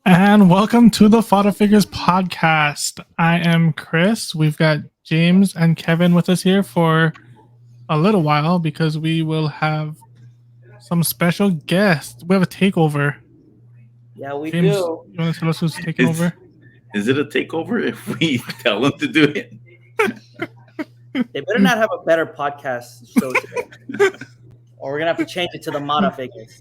And welcome to the Faddah Figures podcast. I am Chris. We've got James and Kevin with us here for a little while because we will have some special guests. We have a takeover. Yeah, we James, do. you want to tell us who's taking over? Is it a takeover if we tell them to do it? They better not have a better podcast show today. Or we're going to have to change it to the Maddahs Figures.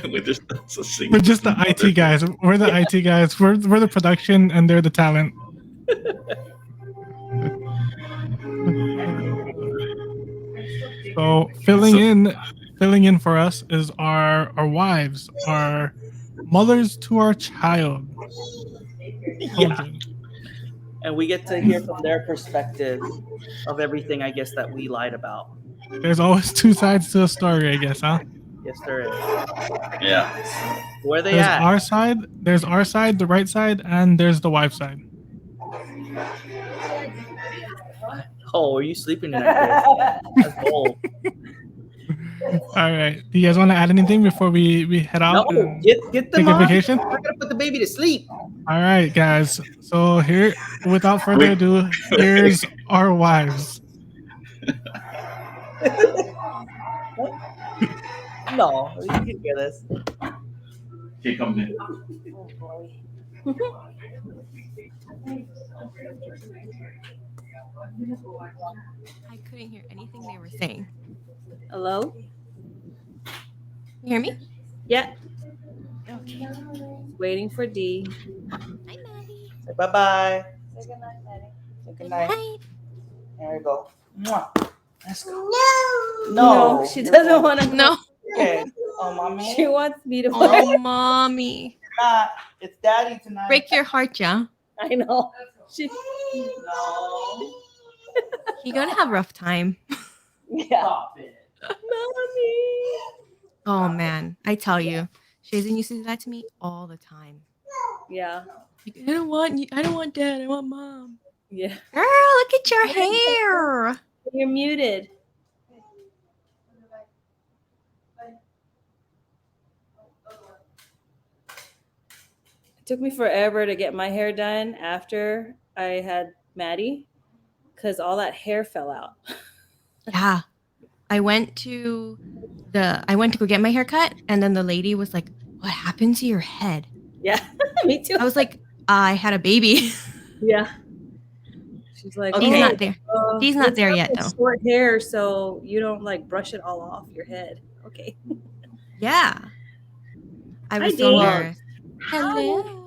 We're just the IT guys. We're the IT guys. We're the production and they're the talent. So filling in for us is our wives, our mothers to our child. Children. And we get to hear from their perspective of everything, I guess, that we lied about. There's always two sides to a story, I guess, huh? Yes, there is. Yeah. Where they There's at? there's our side, the right side, and there's the wife side. Oh, are you sleeping tonight, Chris? That's bold. All right. Do you guys want to add anything before we head out? No, get them take a on. vacation? We're going to put the baby to sleep. All right, guys. So here, without further ado, here's our wives. No, you can hear this. Here comes in. Oh, boy. I couldn't hear anything they were saying. Hello? You hear me? Yeah. Okay. Waiting for D. Hi, Maddie. Say bye-bye. Say good night, Maddie. Say good night. Hi. There we go. Mwah. Let's go. No, she doesn't want to. No. Okay. Oh, mommy. She wants me to play. Oh, mommy. It's daddy tonight. Break your heart, yeah? I know. She. No. You're going to have a rough time. Yeah. Stop it. Mommy. Oh, man. I tell you. Shazen used to do that to me all the time. Yeah. Like, I don't want dad. I want mom. Yeah. Girl, look at your hair. You're muted. It took me forever to get my hair done after I had Maddie because all that hair fell out. Yeah. I went to go get my hair cut, and then the lady was like, "What happened to your head?" Yeah. Me too. I was like, "I had a baby." Yeah. She's like, He's not there. He's not it's there got yet, like though. Short hair, so you don't like brush it all off your head. Okay. Yeah. I was Hi, so Dee. embarrassed. Hello.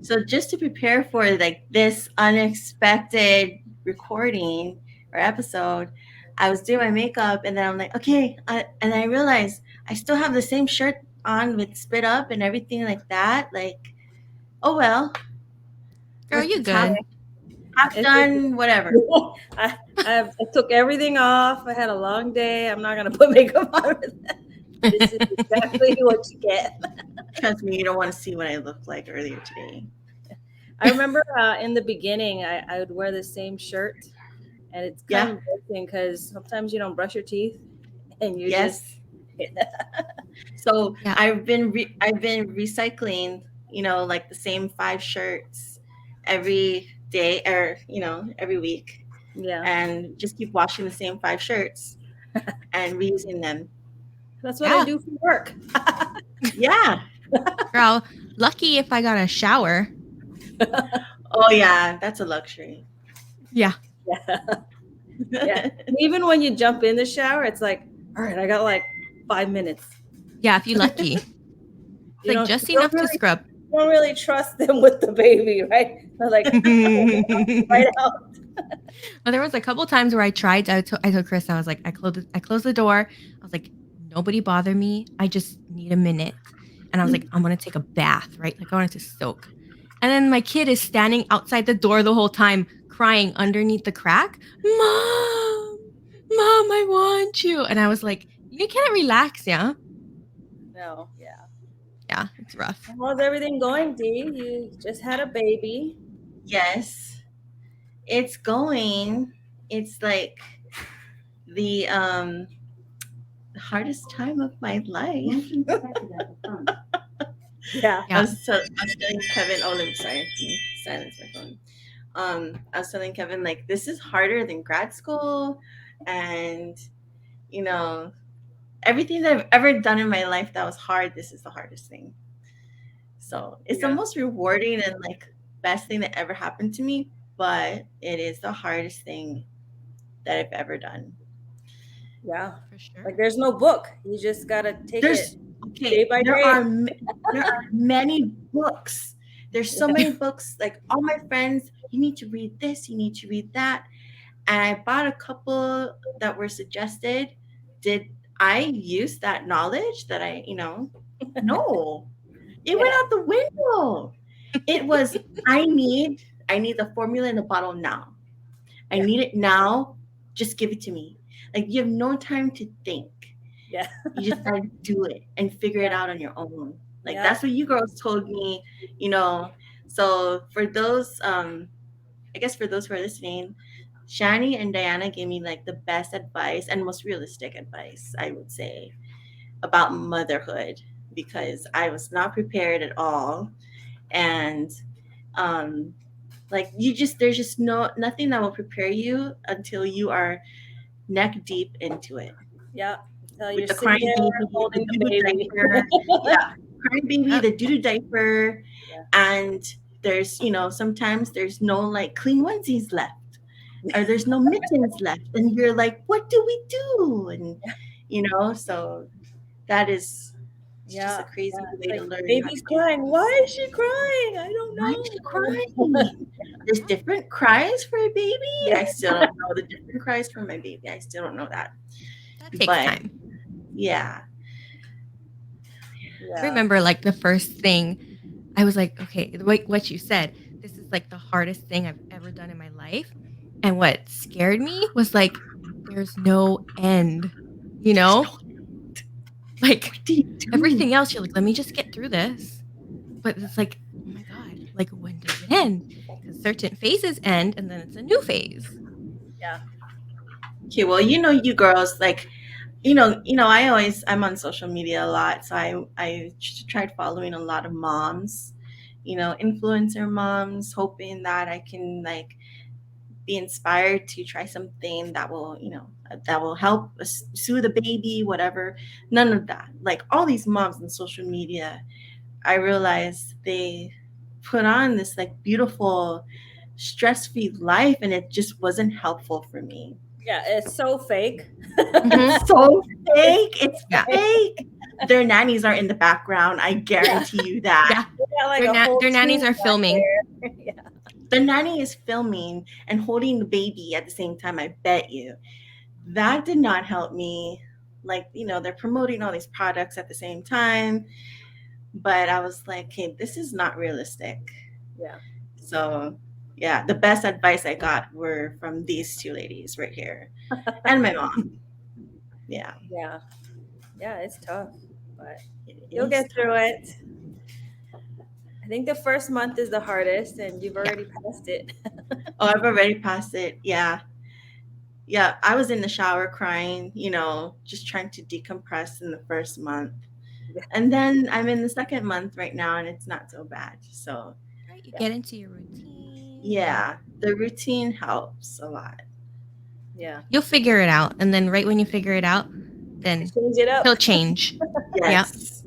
So just to prepare for like this unexpected recording or episode, I was doing my makeup and then I'm like, okay. And I realized I still have the same shirt on with spit up and everything like that. Like, oh well. Girl, you good. Half done, whatever. I took everything off. I had a long day. I'm not going to put makeup on. This is exactly what you get. Trust me, you don't want to see what I looked like earlier today. I remember in the beginning, I would wear the same shirt. And it's kind of embarrassing because sometimes you don't brush your teeth. And you just... So yeah. I've been recycling, like the same 5 shirts every day or, every week. Yeah. And just keep washing the same 5 shirts and reusing them. That's what I do for work. Yeah. Girl, lucky if I got a shower. Oh, yeah. That's a luxury. Yeah. Yeah. Even when you jump in the shower, it's like, all right, I got like 5 minutes. Yeah, if you're lucky. Like just enough to scrub. You don't really trust them with the baby, right? They're like, right out. Well, there was a couple times where I tried. I told Chris, I was like, I closed the door. I was like, nobody bother me. I just need a minute. And I was like, I'm going to take a bath, right? Like I wanted to soak. And then my kid is standing outside the door the whole time, crying underneath the crack. Mom, I want you. And I was like, you can't relax, yeah? No, yeah. Yeah, it's rough. How's everything going, Dee? You just had a baby. Yes. It's going. It's like the hardest time of my life. Yeah. I was telling Kevin. Oh, let me sorry. Let me silence my phone. I was telling Kevin like this is harder than grad school, and you know everything that I've ever done in my life that was hard. This is the hardest thing. So it's the Yeah. most rewarding and like best thing that ever happened to me, but it is the hardest thing that I've ever done. Yeah. For sure. Like there's no book. You just gotta take There's it okay. day by There day. are there are many books. There's so many books. Like all my friends, you need to read this. You need to read that. And I bought a couple that were suggested. Did I use that knowledge that No, it went Yeah. out the window. It was I need the formula in the bottle now. I Yeah. need it now. Just give it to me. Like you have no time to think. Yeah. You just gotta do it and figure it Yeah. out on your own. Like Yeah. that's what you girls told me, you know. So for those, I guess for those who are listening, Shani and Diana gave me like the best advice and most realistic advice, I would say, about motherhood because I was not prepared at all. And um like there's just nothing that will prepare you until you are neck deep into it. Yeah. So With you're the sitting crying there baby, the holding the doo-doo baby. diaper. Yeah, crying baby, Yep. the doo-doo diaper. Yeah. And there's, sometimes there's no like clean onesies left or there's no mittens left. And you're like, what do we do? And, so that is it's just a Yeah. crazy Yeah. It's way to like learn how to baby's do crying. things. Why is she crying? I don't Why is she know. crying? There's different cries for a baby. Yeah. I still don't know the different cries for my baby. I still don't know that. That takes But time. yeah. I remember like the first thing I was like, okay, what you said, this is like the hardest thing I've ever done in my life. And what scared me was like, there's no end, you know? Like What do you do? everything else, you're like, let me just get through this. But it's like, oh my God, like when does it end? Because certain phases end and then it's a new phase. Yeah. Okay, well, you girls, like, I'm on social media a lot, so I tried following a lot of moms, influencer moms, hoping that I can like be inspired to try something that will help soothe the baby, whatever. None of that. Like all these moms on social media, I realized they put on this like beautiful stress-free life and it just wasn't helpful for me. Yeah. It's so fake. It's so fake. It's Yeah. fake. Their nannies are in the background. I guarantee you that. Yeah. They got like a whole Their nannies team are back filming. there. Yeah. The nanny is filming and holding the baby at the same time, I bet you. That did not help me. Like, they're promoting all these products at the same time. But I was like, hey, this is not realistic. Yeah. So, yeah, the best advice I got were from these two ladies right here and my mom. Yeah. Yeah. Yeah. It's tough, but It you'll is get through tough. it. I think the first month is the hardest, and you've already passed it. Oh, I've already passed it. Yeah. Yeah. I was in the shower crying, just trying to decompress in the first month. Yeah. And then I'm in the second month right now and it's not so bad. So, Right? You get into your routine. yeah, the routine helps a lot. Yeah. You'll figure it out. And then right when you figure it out, then Change it up. he'll change. Yes.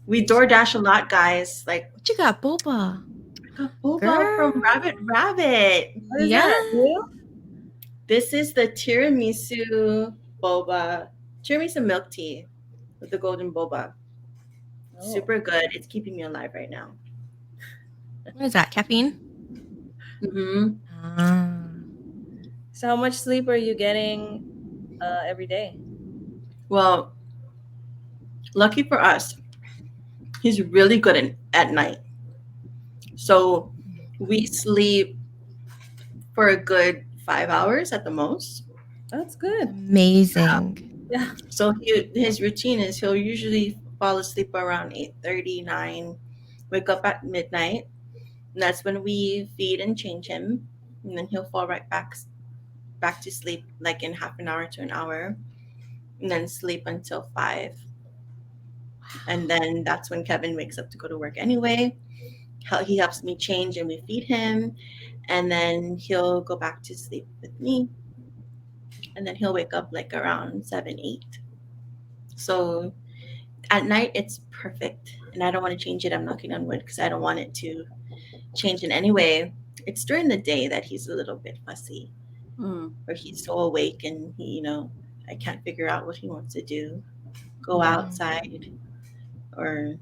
We DoorDash a lot, guys. Like, What you got, boba? boba Girl. from Rabbit Rabbit. What is Yeah. that? New? This is the tiramisu boba, tiramisu milk tea with the golden boba. Oh. Super good. It's keeping me alive right now. What is that? Caffeine? Mm-hmm. Ah. So how much sleep are you getting every day? Well, lucky for us, he's really good at night. So we sleep for a good 5 hours at the most. That's good. Amazing. Yeah. So his routine is he'll usually fall asleep around 8:30, 9, wake up at midnight. And that's when we feed and change him. And then he'll fall right back to sleep like in half an hour to an hour. And then sleep until 5. And then that's when Kevin wakes up to go to work anyway. He helps me change and we feed him. And then he'll go back to sleep with me. And then he'll wake up like around 7, 8. So at night, it's perfect. And I don't want to change it. I'm knocking on wood because I don't want it to change in any way. It's during the day that he's a little bit fussy, where he's so awake and he, I can't figure out what he wants to do. Go outside, or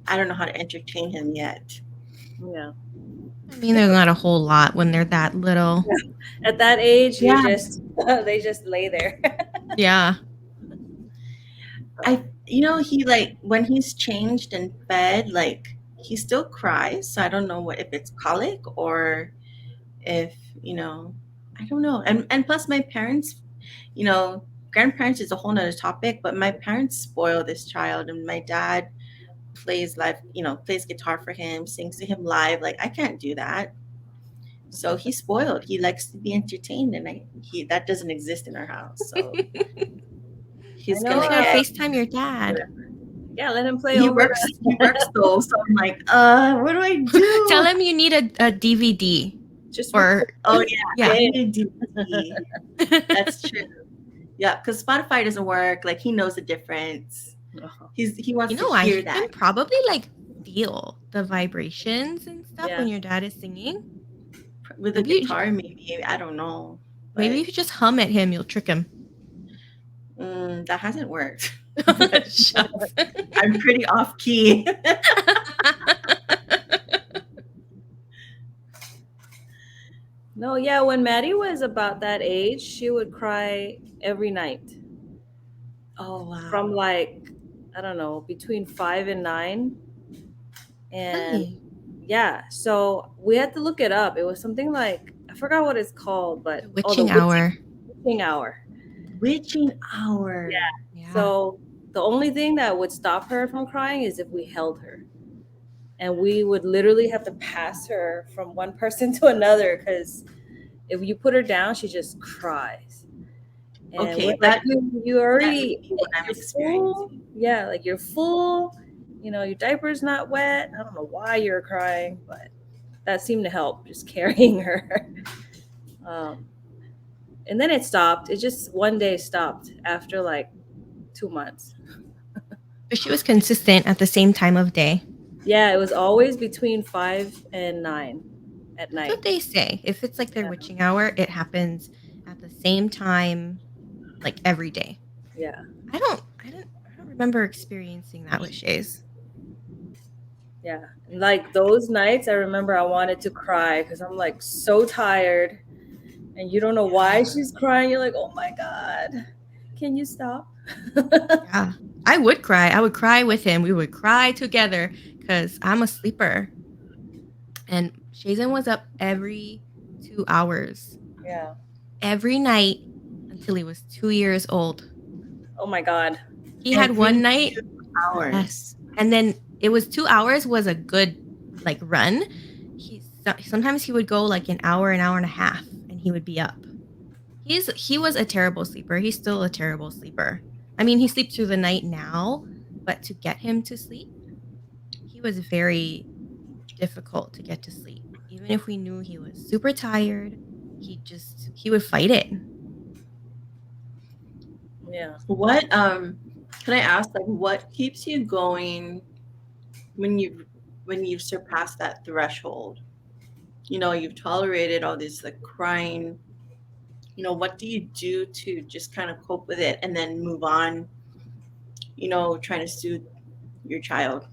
I don't know how to entertain him yet. Yeah. I mean, there's not a whole lot when they're that little. At that age, Yeah. they just lay there. Yeah. He like when he's changed and fed, like he still cries. So I don't know if it's colic or if, I don't know. And plus my parents, grandparents is a whole nother topic, but my parents spoil this child, and my dad plays live, plays guitar for him, sings to him live. Like I can't do that. So he's spoiled. He likes to be entertained, and that doesn't exist in our house. So he's I You know, gotta right? FaceTime your dad. Yeah, let him play he over. works though. So I'm like, what do I do? Tell him you need a DVD. Just Or yeah. That's true. Yeah, because Spotify doesn't work. Like he knows the difference. He wants to hear you that. can probably like feel the vibrations and stuff Yeah. when your dad is singing. With a Maybe you- guitar, maybe. I don't know. Maybe if you just hum at him, you'll trick him. That hasn't worked. Shucks. I'm pretty off key. No, yeah, when Maddie was about that age, she would cry every night. Oh wow. From like, I don't know, between 5 and 9. And Really? yeah, so we had to look it up. It was something like, I forgot what it's called, but The witching hour. Witching hour. Witching hour. Yeah. So the only thing that would stop her from crying is if we held her. And we would literally have to pass her from one person to another, because if you put her down, she just cries. And Okay, we're that- like, you already, that would be what I'm you're full. experiencing. Yeah, like you're full, your diaper's not wet. I don't know why you're crying, but that seemed to help, just carrying her. And then it stopped. It just one day stopped after like 2 months. But she was consistent at the same time of day. Yeah, it was always between 5 and 9 at That's night. what they say. If it's like their Yeah. witching hour, it happens at the same time, like every day. Yeah. I don't remember experiencing that with Shays. Yeah. Like those nights, I remember I wanted to cry because I'm like so tired, and you don't know why she's crying. You're like, oh my God, can you stop? Yeah. I would cry. I would cry with him. We would cry together because I'm a sleeper. And Shazen was up every 2 hours. Yeah. Every night until he was 2 years old. Oh my God. He had one night. 2 hours. Yes. And then it was 2 hours was a good like run. Sometimes he would go like an hour and a half, and he would be up. He was a terrible sleeper. He's still a terrible sleeper. I mean, he sleeps through the night now, but to get him to sleep, he was very difficult to get to sleep. Even if we knew he was super tired, he would fight it. Yeah. What can I ask, like, what keeps you going when you've surpassed that threshold? You've tolerated all this like crying. What do you do to just kind of cope with it and then move on? Trying to soothe your child.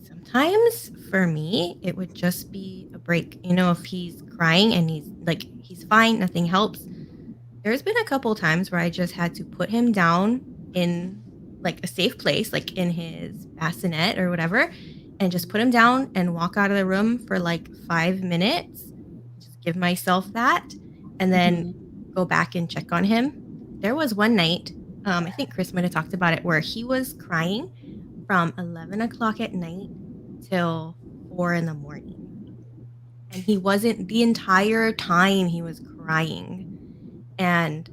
Sometimes for me, it would just be a break. If he's crying and he's fine, nothing helps. There's been a couple times where I just had to put him down in like a safe place, like in his bassinet or whatever, and just put him down and walk out of the room for like 5 minutes, just give myself that, and then go back and check on him. There was one night, I think Chris might have talked about it, where he was crying from 11 o'clock at night till 4 in the morning. And he wasn't, the entire time he was crying. And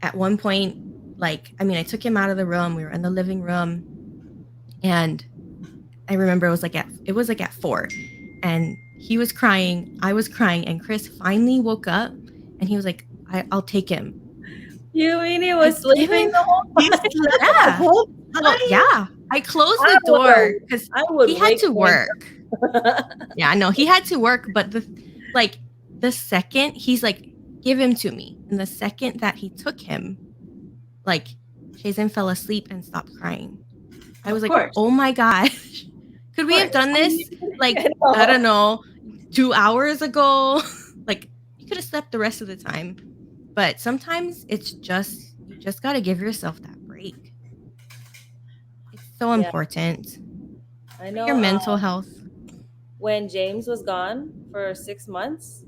at one point, I took him out of the room. We were in the living room, And I remember it was like at 4, and he was crying, I was crying, and Chris finally woke up, and he was like, I'll take him. You mean he I was gave sleeping him- the whole You time? slept the Yeah. whole Oh, time? yeah. I closed I the would, door because I would he had wake to him. work. Yeah, no, he had to work, but the second he's like, give him to me, and the second that he took him, like, Jason fell asleep and stopped crying. I was Of like, course. oh my gosh, could we have course. done this like, I know. I don't know, 2 hours ago? Like, you could have slept the rest of the time. But sometimes it's just, you just got to give yourself that break. It's so Yeah. important I for know. your mental health. When James was gone for 6 months,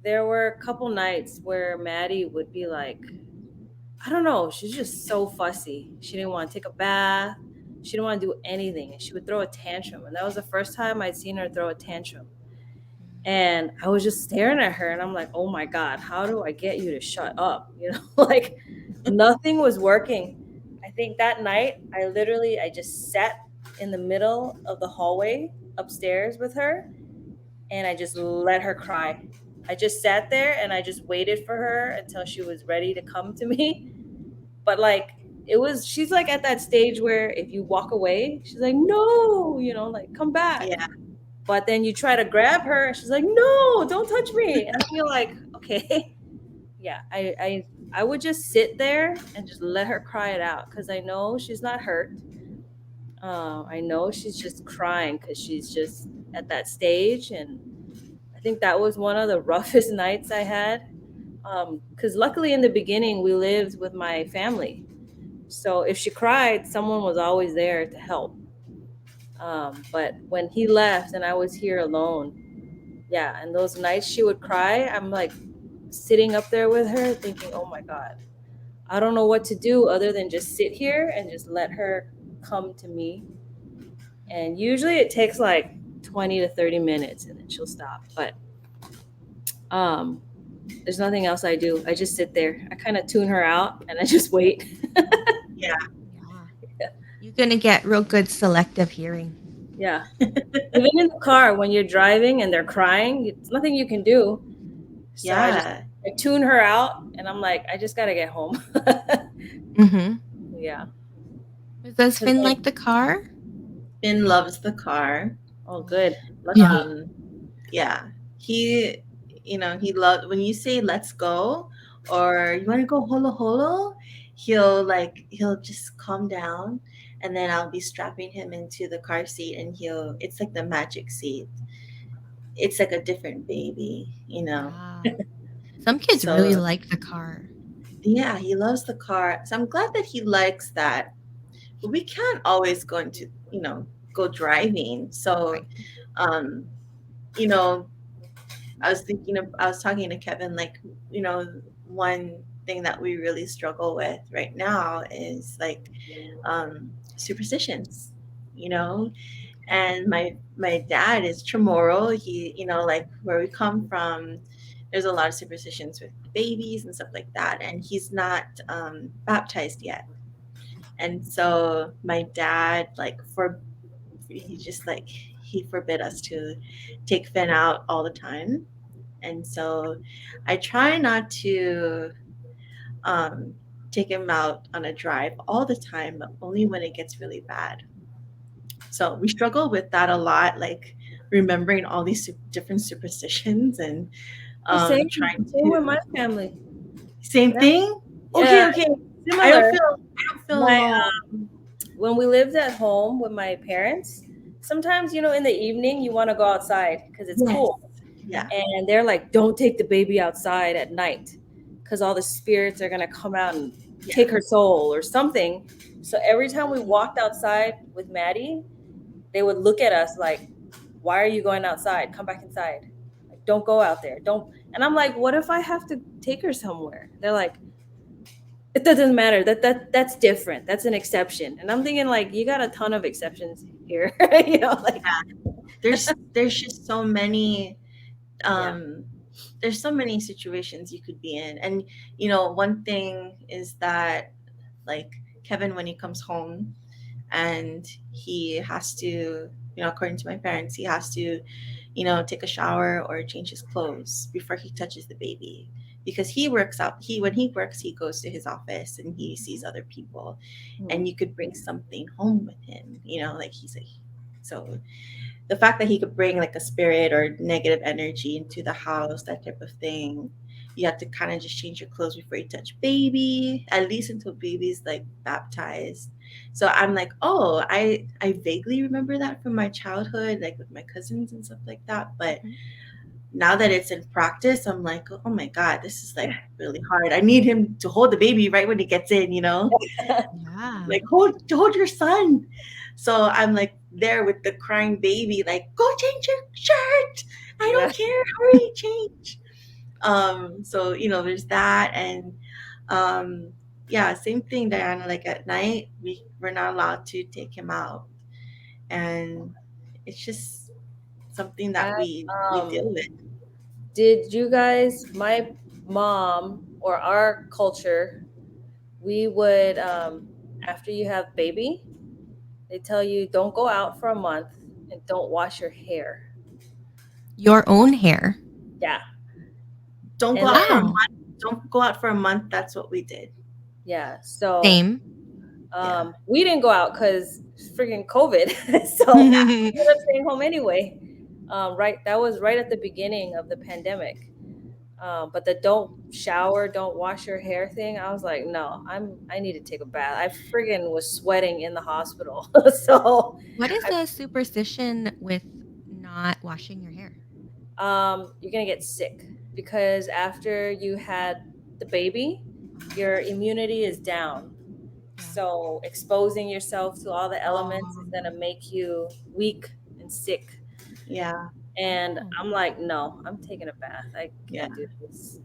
there were a couple nights where Maddie would be like, I don't know, she's just so fussy. She didn't want to take a bath. She didn't want to do anything. And she would throw a tantrum. And that was the first time I'd seen her throw a tantrum. And I was just staring at her and I'm like, oh my God, how do I get you to shut up? You know, like nothing was working. I think that night I just sat in the middle of the hallway upstairs with her and I just let her cry. I just sat there and I just waited for her until she was ready to come to me. But like she's like at that stage where if you walk away, she's like, no, you know, like come back. Yeah. But then you try to grab her and she's like, no, don't touch me. And I feel like, okay. Yeah, I would just sit there and just let her cry it out because I know she's not hurt. I know she's just crying because she's just at that stage. And I think that was one of the roughest nights I had. Because luckily in the beginning, we lived with my family. So if she cried, someone was always there to help. But when he left and I was here alone, yeah, and those nights she would cry, I'm like sitting up there with her thinking, oh my God, I don't know what to do other than just sit here and just let her come to me. And usually it takes like 20 to 30 minutes and then she'll stop. But there's nothing else I do. I just sit there. I kind of tune her out and I just wait. Yeah. Yeah. You're going to get real good selective hearing. Yeah. Even in the car when you're driving and they're crying, it's nothing you can do. So Yeah. I tune her out and I'm like, I just got to get home. Mm-hmm. Yeah. Does Finn like the car? Finn loves the car. Oh, good. Lucky. Yeah. Yeah. He, he loves when you say let's go or you want to go holo holo, he'll just calm down and then I'll be strapping him into the car seat and it's like the magic seat. It's like a different baby, Yeah. Some kids really like the car. Yeah, he loves the car. So I'm glad that he likes that. But we can't always go into, go driving. So, Right. I was talking to Kevin, like, one thing that we really struggle with right now is like superstitions, and my dad is Chamorro. He, like where we come from, there's a lot of superstitions with babies and stuff like that. And he's not baptized yet. And so my dad, he forbid us to take Finn out all the time. And so I try not to take him out on a drive all the time, but only when it gets really bad. So we struggle with that a lot, like remembering all these different superstitions and Same trying with to. my family. Same thing? Yeah. Okay. I don't feel My, alone. when we lived at home with my parents, sometimes, in the evening you want to go outside because it's Yes. cool. Yeah. And they're like, don't take the baby outside at night because all the spirits are going to come out and take her soul or something. So every time we walked outside with Maddie, they would look at us like, why are you going outside? Come back inside. Like, don't go out there. Don't. And I'm like, what if I have to take her somewhere? They're like, it doesn't matter. That's different. That's an exception. And I'm thinking like, you got a ton of exceptions here. Like There's just so many there's so many situations you could be in. And one thing is that like Kevin, when he comes home and he has to, according to my parents, he has to, take a shower or change his clothes before he touches the baby, because he works out. When he works, he goes to his office and he sees other people, and you could bring something home with him. Like he's like, so the fact that he could bring like a spirit or negative energy into the house, that type of thing, you have to kind of just change your clothes before you touch baby, at least until baby's like baptized. So I'm like, oh, I vaguely remember that from my childhood, like with my cousins and stuff like that. But now that it's in practice, I'm like, oh my God, this is like really hard. I need him to hold the baby right when he gets in, Yeah. like hold your son. So I'm like there with the crying baby, like, go change your shirt. I don't care. Hurry, change. So there's that. And yeah, same thing, Diana. Like at night, we're not allowed to take him out, and it's just something that we deal with. Did you guys, my mom or our culture, we would, after you have baby, they tell you don't go out for a month and don't wash your hair. Your own hair. Yeah. Don't go And out for a Wow. month. Don't go out for a month. That's what we did. Yeah. So Same. we didn't go out because freaking COVID. So we ended up staying home anyway. Right. That was right at the beginning of the pandemic. But the don't shower, don't wash your hair thing, I was like, no, I need to take a bath. I friggin' was sweating in the hospital. So What is the superstition with not washing your hair? you're gonna get sick because after you had the baby, your immunity is down. So exposing yourself to all the elements is gonna make you weak and sick. Yeah. And I'm like, no, I'm taking a bath. I can't do this.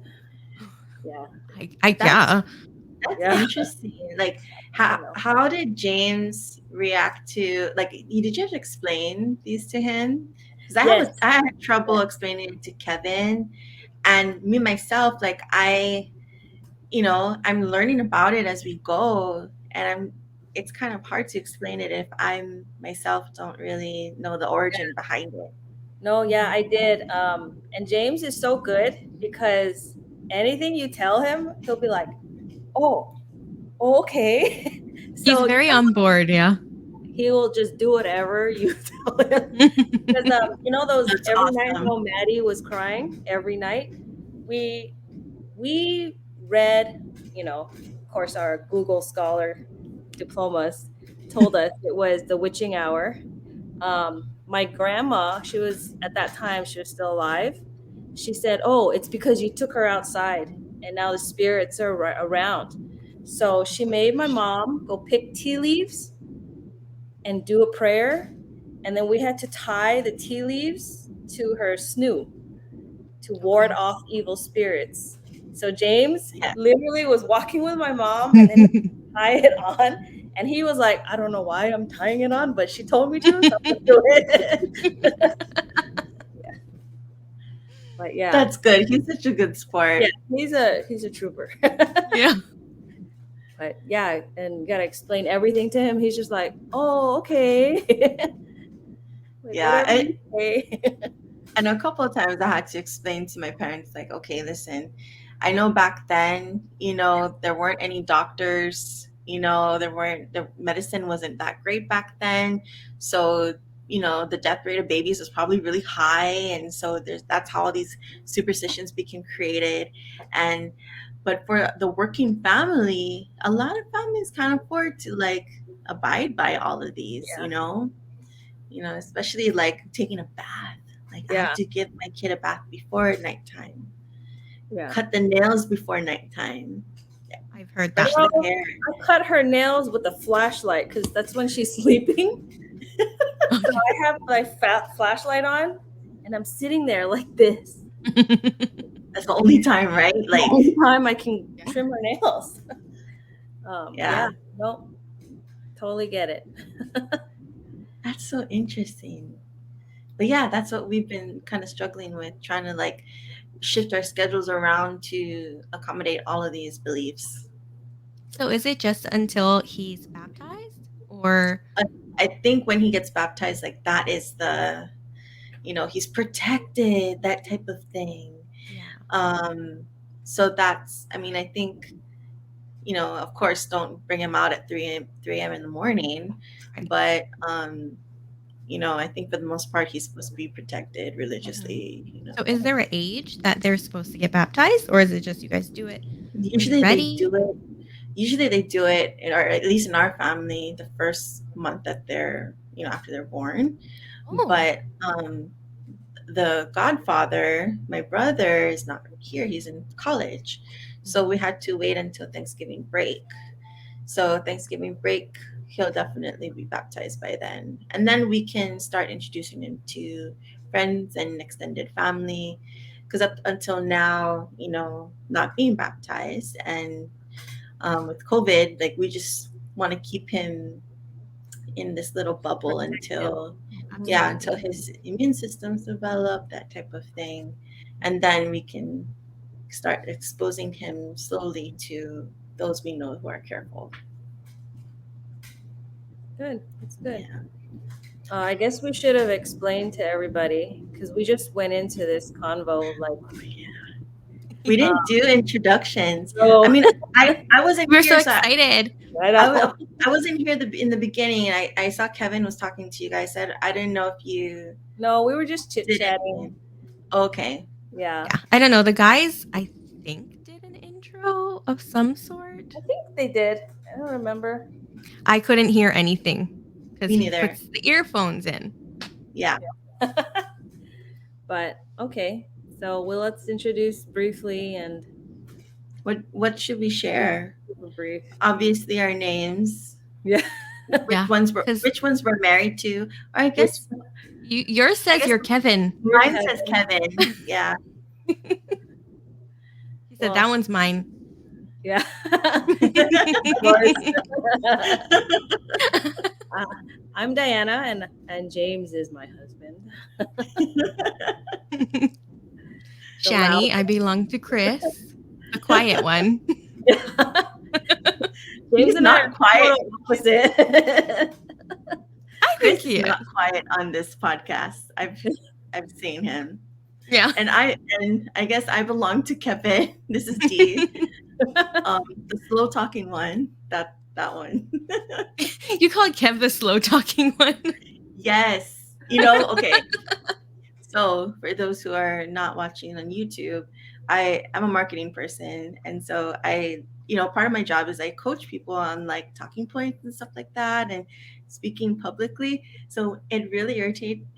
Yeah. Yeah. That's interesting. Like, how did James react to, like, did you have to explain these to him? Because I had trouble explaining it to Kevin, and me myself, like I'm learning about it as we go, and it's kind of hard to explain it if I'm myself don't really know the origin behind it. No, yeah, I did. And James is so good because anything you tell him, he'll be like, oh, okay. He's very on board, yeah. He will just do whatever you tell him. Because those That's every awesome. night while Maddie was crying every night, we read, of course, our Google Scholar diplomas told us it was the witching hour. My grandma, she was at that time, she was still alive. She said, oh, it's because you took her outside and now the spirits are around. So she made my mom go pick tea leaves and do a prayer. And then we had to tie the tea leaves to her snoo to ward off evil spirits. So James literally was walking with my mom and then tie it on. And he was like, I don't know why I'm tying it on, but she told me to, so I'm gonna do it. But yeah. That's good. He's such a good sport. Yeah, he's a trooper. Yeah. But yeah, and you gotta explain everything to him. He's just like, oh, okay. Yeah. And a couple of times I had to explain to my parents, like, okay, listen, I know back then, there weren't any doctors, the medicine wasn't that great back then. So, the death rate of babies was probably really high. And so that's how all these superstitions became created. But for the working family, a lot of families can't afford to like abide by all of these, especially like taking a bath. Like I have to give my kid a bath before nighttime. Yeah. Cut the nails before nighttime. I've heard that. I cut her nails with a flashlight because that's when she's sleeping. So I have my flashlight on and I'm sitting there like this. That's the only time, right? Like the only time I can trim her nails. No, totally get it. That's so interesting. But yeah, that's what we've been kind of struggling with, trying to like shift our schedules around to accommodate all of these beliefs. So is it just until he's baptized, or I think when he gets baptized, like that is the, he's protected, that type of thing. yeah. So that's, I think, of course, don't bring him out at 3 a.m. in the morning, Right. but I think for the most part he's supposed to be protected religiously. So is there an age that they're supposed to get baptized, or is it just you guys do it? Usually they ready? do it. Usually they do it, or at least in our family, the first month that they're, after they're born. Oh. But the godfather, my brother, is not here. He's in college. So we had to wait until Thanksgiving break. So Thanksgiving break, he'll definitely be baptized by then. And then we can start introducing him to friends and extended family. Because up until now, not being baptized and with COVID, like we just want to keep him in this little bubble until his immune system's develop, that type of thing. And then we can start exposing him slowly to those we know who are careful. Good. That's good. Yeah. I guess we should have explained to everybody because we just went into this convo like We didn't do introductions. so. I mean, I wasn't We're here, so excited. I know. I wasn't here in the beginning. I saw Kevin was talking to you guys. I didn't know if you No, we were just chit did chatting. anything. Okay. Yeah. Yeah, I don't know. The guys, I think, did an intro of some sort. I think they did. I don't remember. I couldn't hear anything because Me he neither. puts the earphones in. Yeah. But okay. So let's introduce briefly and What should we share? super brief. Obviously our names. Yeah. Yeah, Which ones we're married to? Or I guess Yours says you're Kevin. mine says Kevin. Yeah. He said Well, that one's mine. Yeah. I'm Diana and James is my husband. Shani, I belong to Chris, the quiet one. James He's and I not are quiet. total opposite. I Chris think he is is. not quiet on this podcast. I've seen him. Yeah. And I guess I belong to Kevin. This is Dee. The slow talking one. That one. You call Kev the slow talking one. Yes. Okay. So for those who are not watching on YouTube, I'm a marketing person. And so part of my job is I coach people on like talking points and stuff like that and speaking publicly. So it really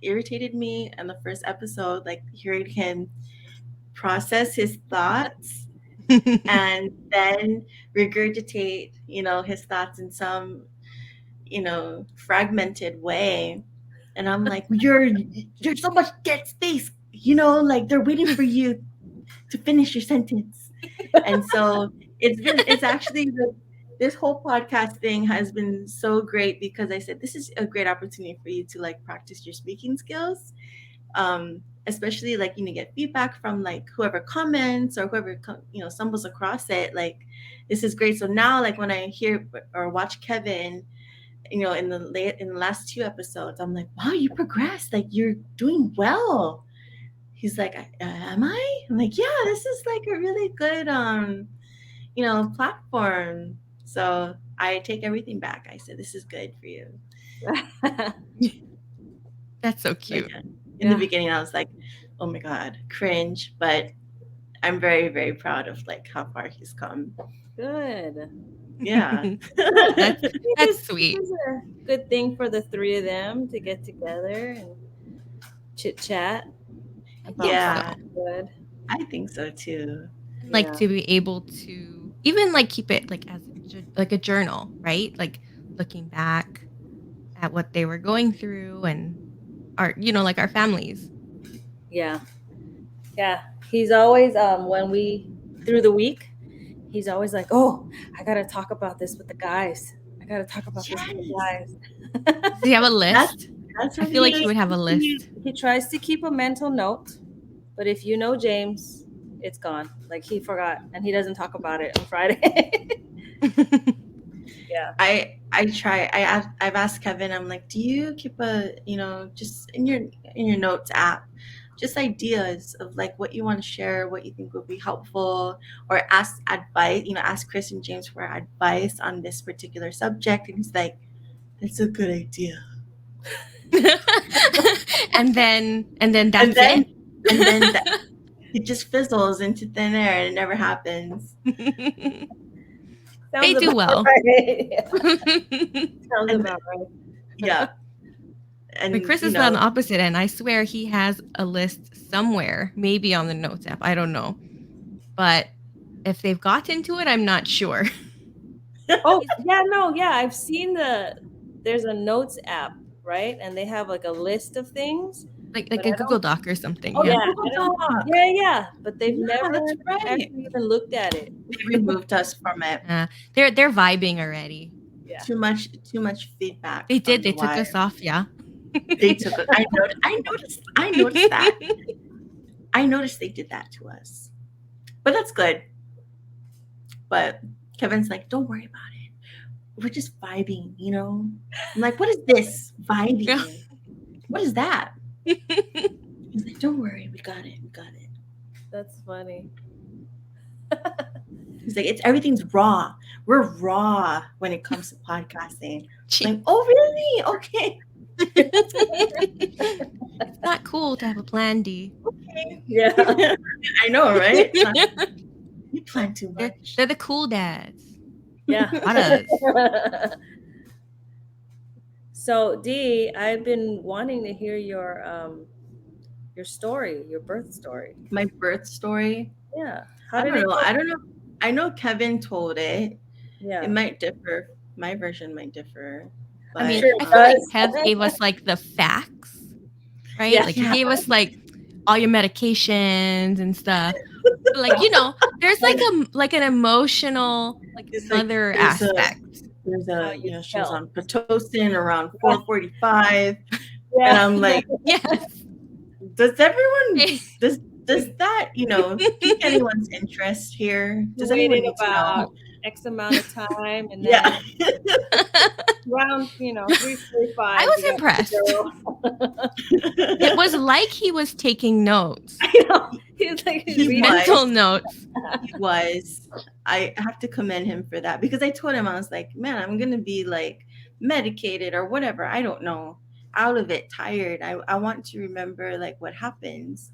irritated me in the first episode, like hearing him process his thoughts and then regurgitate, his thoughts in some, fragmented way. And I'm like, there's so much dead space, like they're waiting for you to finish your sentence. And so it's actually this whole podcast thing has been so great because I said, this is a great opportunity for you to like practice your speaking skills. Especially like, get feedback from like whoever comments or whoever, stumbles across it. Like, this is great. So now like when I hear or watch Kevin, in the last 2 episodes, I'm like, wow, you progressed. Like, you're doing well. He's like, am I? I'm like, yeah, this is like a really good, platform. So I take everything back. I said, this is good for you. That's so cute. Like, in the beginning, I was like, oh my God, cringe. But I'm very, very proud of like how far he's come. Good. Yeah. That's sweet. It's a good thing for the 3 of them to get together and chit chat. Yeah. Good. I think so too. Like to be able to even like keep it like as like a journal, right? Like looking back at what they were going through and our, like our families. Yeah. He's always when we through the week, he's always like, oh, I gotta talk about this with the guys. I gotta talk about this with the guys. Does he have a list? That's I feel like he would have a list. He tries to keep a mental note, but if you know James, it's gone. Like he forgot and he doesn't talk about it on Friday. Yeah. I've asked Kevin, I'm like, do you keep a, just in your notes app, just ideas of like what you want to share, what you think would be helpful, or ask advice, ask Chris and James for advice on this particular subject. And he's like, that's a good idea. and then And that's then it just fizzles into thin air and it never happens. it. Sounds They do about well. right. Yeah. Sounds And- about right. Yeah. And But Chris is on the opposite end. I swear he has a list somewhere, maybe on the notes app. I don't know. But if they've gotten to it, I'm not sure. Oh, yeah, no, yeah. I've seen there's a notes app, right? And they have like a list of things. Like But a I Google Doc or something. Oh, yeah. yeah. Google Doc. Yeah. But they've Yeah, never that's right. actually even looked at it. They removed us from it. They're vibing already. Yeah. Too much feedback. They did. on They the took wire. us off. Yeah. They took it. I noticed that. I noticed they did that to us. But that's good. But Kevin's like, don't worry about it. We're just vibing, I'm like, what is this? Vibing. Yeah. What is that? He's like, don't worry, we got it. That's funny. He's like, everything's raw. We're raw when it comes to podcasting. Gee, Like, oh really? Okay. it's not cool to have a plan D. Okay. Yeah. I know, right? You plan too much. They're the cool dads. Yeah. Maddahs. So Dee, I've been wanting to hear your story, your birth story. My birth story. Yeah. I don't know. I know Kevin told it. Yeah. It might differ. My version might differ. I mean, Sure I feel like does. Kev gave us like the facts, right? Yeah. Like he gave us like all your medications and stuff. But, like, there's like an emotional It's like mother there's aspect. There's How a, you she was felt. on Pitocin around 4:45, and Yeah. I'm like, Yes. does everyone does that pique anyone's interest here? Does anyone Waited need to know? about X amount of time, and then Yeah. around 3:45. I was impressed. It was like he was taking notes, I know. He was like, He reading. was. mental notes. He was. I have to commend him for that, because I told him, I was like, man, I'm gonna be like medicated or whatever, I don't know, out of it, tired. I want to remember like what happens.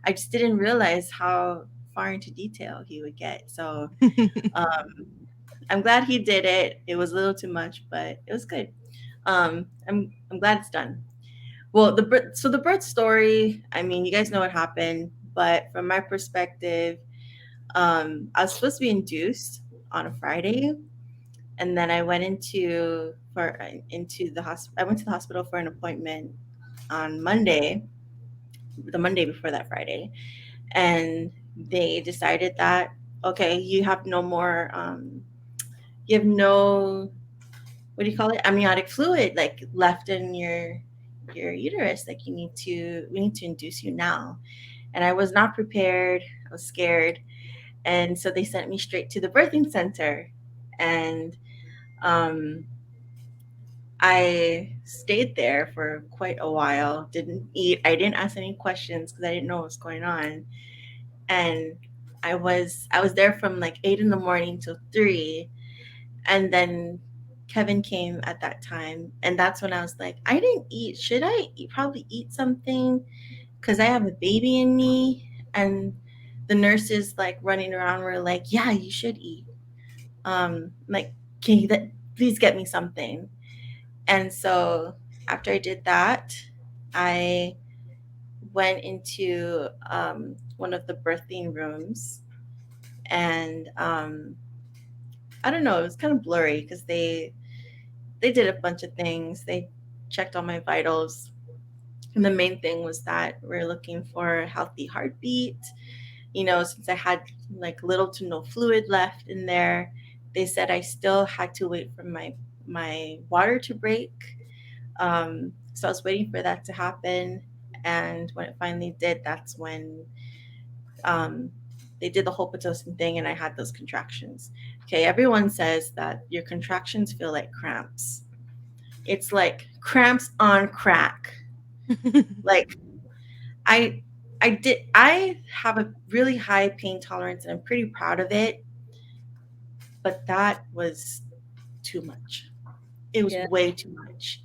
I just didn't realize how far into detail he would get. So I'm glad he did it. It was a little too much, but it was good. I'm glad it's done. Well, the birth story, I mean, you guys know what happened, but from my perspective, I was supposed to be induced on a Friday, and then I went into the hospital. I went to the hospital for an appointment on Monday, the Monday before that Friday, and they decided that, okay, you have no more, you have no, what do you call it, amniotic fluid like left in your uterus. Like we need to induce you now. And I was not prepared. I was scared. And so they sent me straight to the birthing center. And I stayed there for quite a while, didn't eat. I didn't ask any questions because I didn't know what was going on. And I was there from like 8 a.m. till 3. And then Kevin came at that time. And that's when I was like, I didn't eat. Should I probably eat something? Because I have a baby in me. And the nurses like running around were like, yeah, you should eat. Like, can you please get me something? And so after I did that, I went into one of the birthing rooms, and I don't know, it was kind of blurry because they did a bunch of things. They checked all my vitals, and the main thing was that we're looking for a healthy heartbeat. Since I had like little to no fluid left in there, they said I still had to wait for my water to break. So I was waiting for that to happen. And when it finally did, that's when they did the whole Pitocin thing, and I had those contractions. Okay, everyone says that your contractions feel like cramps. It's like cramps on crack. Like I I have a really high pain tolerance and I'm pretty proud of it, but that was too much. It was Yeah. way too much.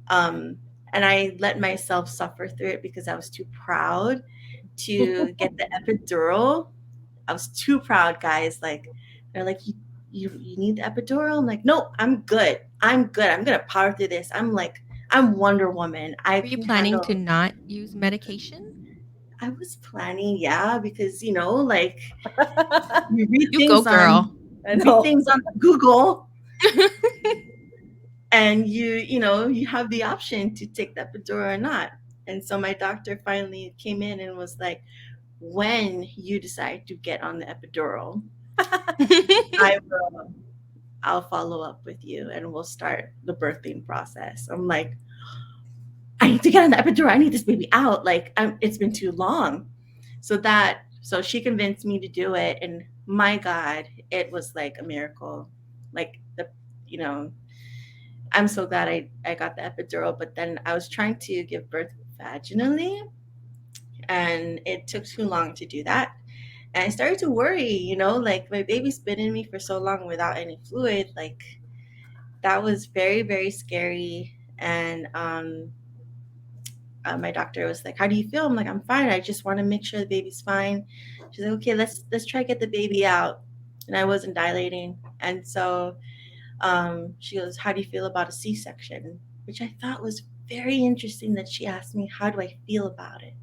Um and I let myself suffer through it because I was too proud to get the epidural. I was too proud, guys. Like they're like, you need the epidural. I'm like, no, I'm good. I'm good. I'm gonna power through this. I'm like, I'm Wonder Woman. I Were you can planning to handle. not use medication? I was planning, yeah, because like you read You go, things girl. I know. on Google, and you have the option to take the epidural or not. And so my doctor finally came in and was like, when you decide to get on the epidural, I will. I'll follow up with you and we'll start the birthing process. I'm like, I need to get on the epidural. I need this baby out. Like, it's been too long. So she convinced me to do it. And my God, it was like a miracle. Like, you know, I'm so glad I got the epidural. But then I was trying to give birth vaginally and it took too long to do that. And I started to worry, like my baby's been in me for so long without any fluid. Like, that was very, very scary. And my doctor was like, "How do you feel?" I'm like, "I'm fine. I just want to make sure the baby's fine." She's like, "Okay, let's try to get the baby out." And I wasn't dilating, and so she goes, "How do you feel about a C-section?" Which I thought was very interesting that she asked me, "How do I feel about it?"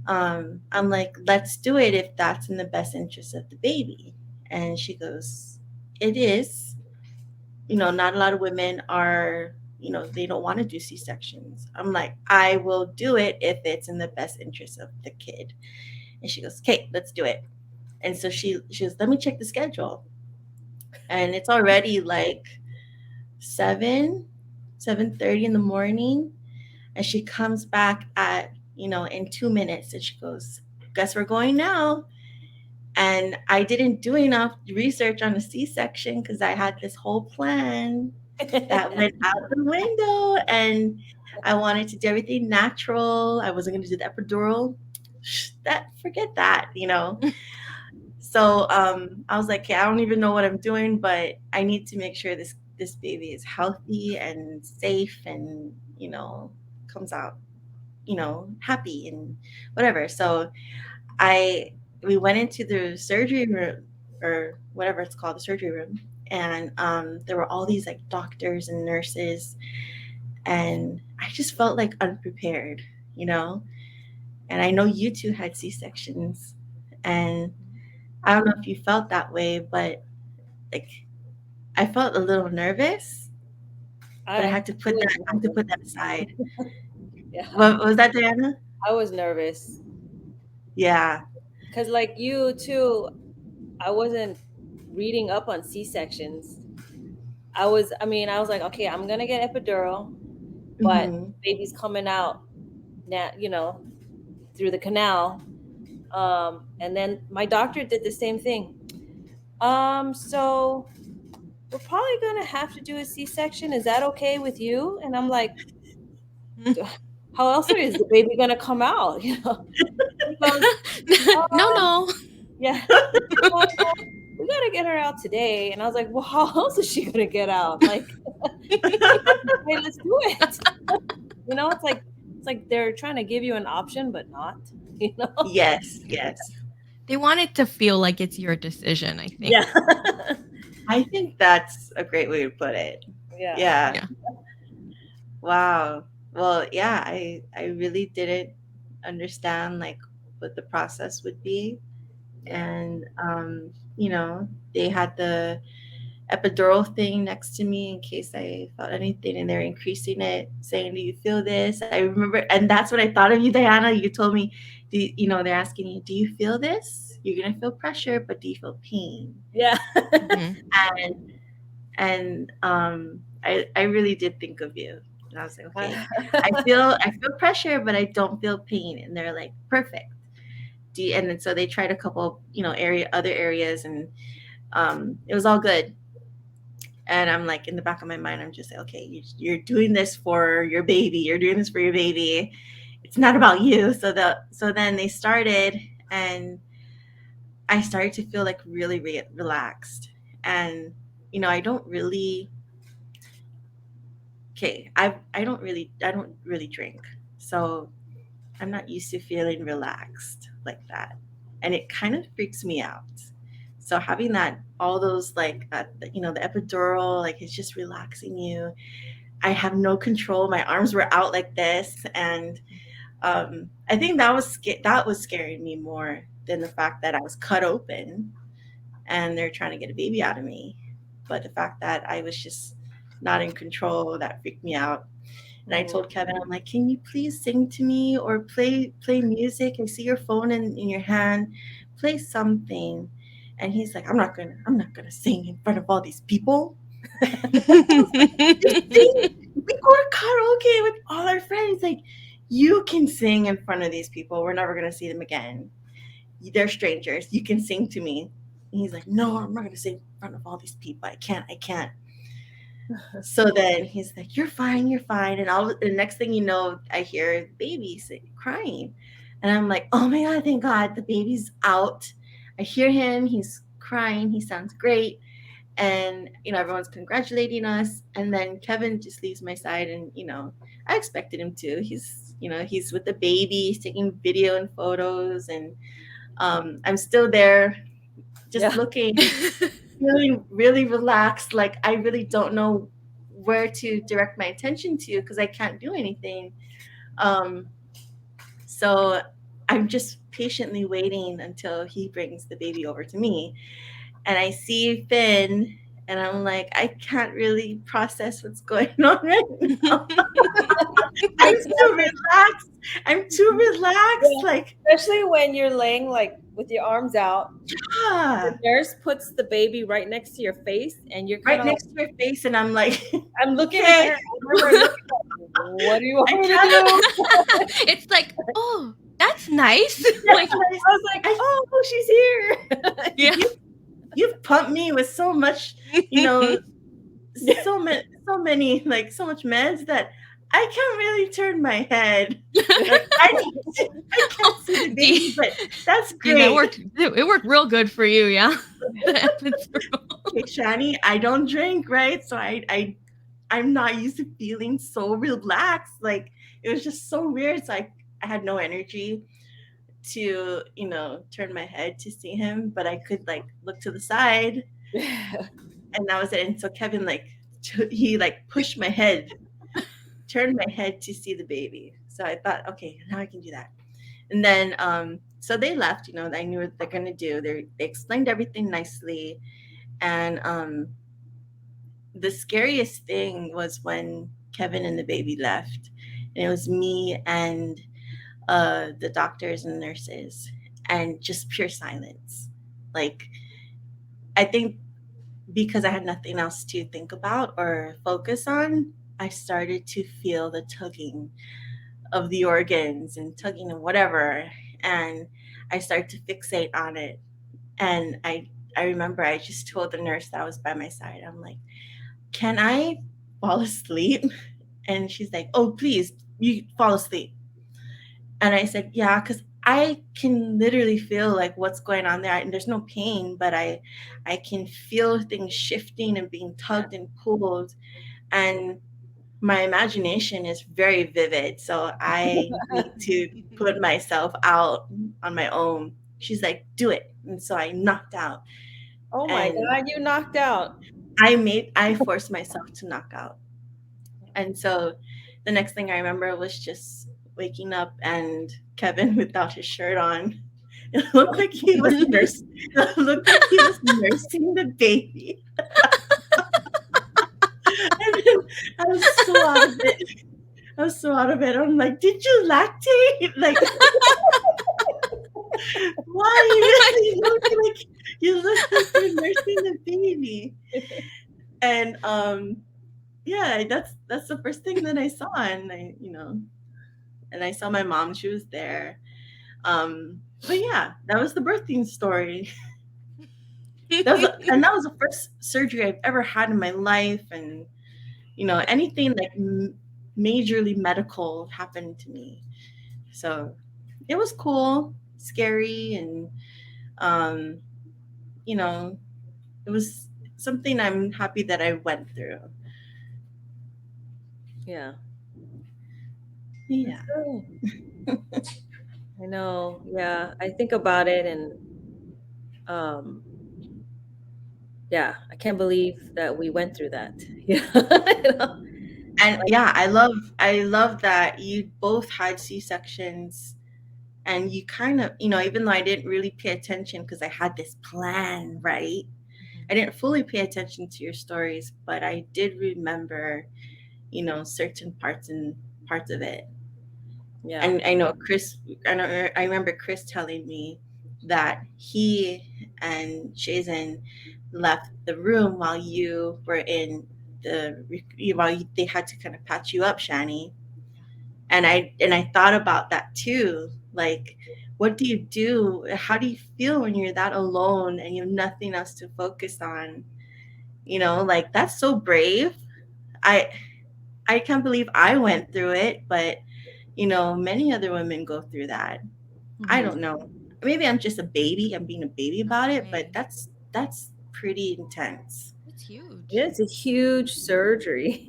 I'm like, "Let's do it if that's in the best interest of the baby." And she goes, "It is. Not a lot of women are, they don't want to do C-sections." I'm like, "I will do it if it's in the best interest of the kid." And she goes, "Okay, let's do it." And so she goes, "Let me check the schedule." And it's already like 7:30 in the morning. And she comes back at, in 2 minutes and she goes, "Guess we're going now." And I didn't do enough research on a C-section because I had this whole plan that went out the window, and I wanted to do everything natural. I wasn't going to do the epidural. Forget that. So I was like, "Okay, I don't even know what I'm doing, but I need to make sure this baby is healthy and safe and comes out happy and whatever." So we went into the surgery room, or whatever it's called, the surgery room, and there were all these like doctors and nurses, and I just felt like unprepared, and I know you two had C-sections, and I don't know if you felt that way, but like I felt a little nervous, but I had to put that aside. Yeah. What was that, Diana? I was nervous Yeah. because, like you too, I wasn't reading up on C-sections. I was like, okay, I'm gonna get epidural, but Mm-hmm. baby's coming out now, through the canal. And then my doctor did the same thing. So we're probably gonna have to do a C-section. Is that okay with you? And I'm like, how else is the baby gonna come out? He goes, No. yeah. Well, we gotta get her out today. And I was like, well, how else is she gonna get out? Like, hey, let's do it. It's like they're trying to give you an option, but not. Yes. They want it to feel like it's your decision, I think. Yeah. I think that's a great way to put it. Yeah. Yeah. Wow. Well, yeah, I really didn't understand like what the process would be. And they had the epidural thing next to me in case I felt anything, and they're increasing it, saying, "Do you feel this?" I remember, and that's what I thought of you, Diana. You told me, they're asking you, "Do you feel this? You're gonna feel pressure, but do you feel pain?" Yeah. Mhm. And I really did think of you. And I was like, "Okay, I feel pressure, but I don't feel pain." And they're like, "Perfect." And then so they tried a couple, other areas, and It was all good. And I'm like, in the back of my mind, I'm just like, okay, you're doing this for your baby. You're doing this for your baby. It's not about you. So then they started, and I started to feel like really relaxed. And I don't really. Okay, I don't really drink, so I'm not used to feeling relaxed like that, and it kind of freaks me out. So having that, all those like, the epidural, like it's just relaxing you. I have no control. My arms were out like this, and I think that was scaring me more than the fact that I was cut open and they're trying to get a baby out of me. But the fact that I was just not in control, that freaked me out. And I told Kevin, I'm like, can you please sing to me or play music? I see your phone in your hand. Play something. And he's like, I'm not gonna sing in front of all these people. Just sing. We go to karaoke with all our friends. Like, you can sing in front of these people. We're never gonna see them again. They're strangers. You can sing to me. And he's like, no, I'm not gonna sing in front of all these people. I can't. So then he's like, you're fine. And the next thing you know, I hear the baby crying. And I'm like, oh my God, thank God, the baby's out. I hear him, he's crying, he sounds great. And, everyone's congratulating us. And then Kevin just leaves my side, and, I expected him to. He's with the baby, he's taking video and photos. And I'm still there just looking, feeling really relaxed. Like, I really don't know where to direct my attention to because I can't do anything. So I'm just patiently waiting until he brings the baby over to me. And I see Finn, and I'm like, I can't really process what's going on right now. I'm too relaxed. Yeah. Like, Especially when you're laying like with your arms out. yeah, The nurse puts the baby right next to your face, and you're right kind of next to your face, and I'm like, I'm looking okay. at her. I remember looking at, what do you want me to do? It's like, oh, that's nice. Like, I was like, oh, she's here. Yeah. You've pumped me with so much, so many, like, so much meds that I can't really turn my head. Like, I can't see the baby, but that's great. It worked real good for you, yeah. Okay, Shani, I don't drink, right? So I'm not used to feeling so relaxed. Like, it was just so weird. So I had no energy to, turn my head to see him, but I could like look to the side, and that was it. And so Kevin, like, he like pushed my head, turned my head to see the baby. So I thought, okay, now I can do that. And then so they left. I knew what they're gonna do. They explained everything nicely. And the scariest thing was when Kevin and the baby left, and it was me and the doctors and nurses, and just pure silence. Like, I think because I had nothing else to think about or focus on, I started to feel the tugging of the organs and tugging and whatever, and I started to fixate on it. And I remember I just told the nurse that was by my side, I'm like, can I fall asleep? And she's like, oh, please, you fall asleep. And I said, yeah, because I can literally feel like what's going on there. And there's no pain, but I can feel things shifting and being tugged and pulled. And my imagination is very vivid. So I need to put myself out on my own. She's like, do it. And so I knocked out. Oh my God, you knocked out. I forced myself to knock out. And so the next thing I remember was just waking up and Kevin without his shirt on. It looked like he was nursing the baby. And then I was so out of it. I'm like, did you lactate? Like, why? You look like you're nursing the baby. And yeah, that's the first thing that I saw. And I saw my mom, she was there. But yeah, that was the birthing story. that was the first surgery I've ever had in my life, and anything like majorly medical happened to me. So it was cool, scary, and um, it was something I'm happy that I went through. Yeah. Yeah. Oh, I know. Yeah. I think about it and um yeah, I can't believe that we went through that. Yeah. You know? And yeah, I love that you both had C-sections, and you kind of, even though I didn't really pay attention because I had this plan, right? I didn't fully pay attention to your stories, but I did remember, certain parts of it. Yeah. And I remember Chris telling me that he and Shazen left the room while you were in they had to kind of patch you up, Shani. And I thought about that too. Like, what do you do? How do you feel when you're that alone and you have nothing else to focus on? Like, that's so brave. I can't believe I went through it, but many other women go through that. I don't know. Maybe I'm just a baby. I'm being a baby about it, but that's pretty intense. It's huge. It's a huge surgery.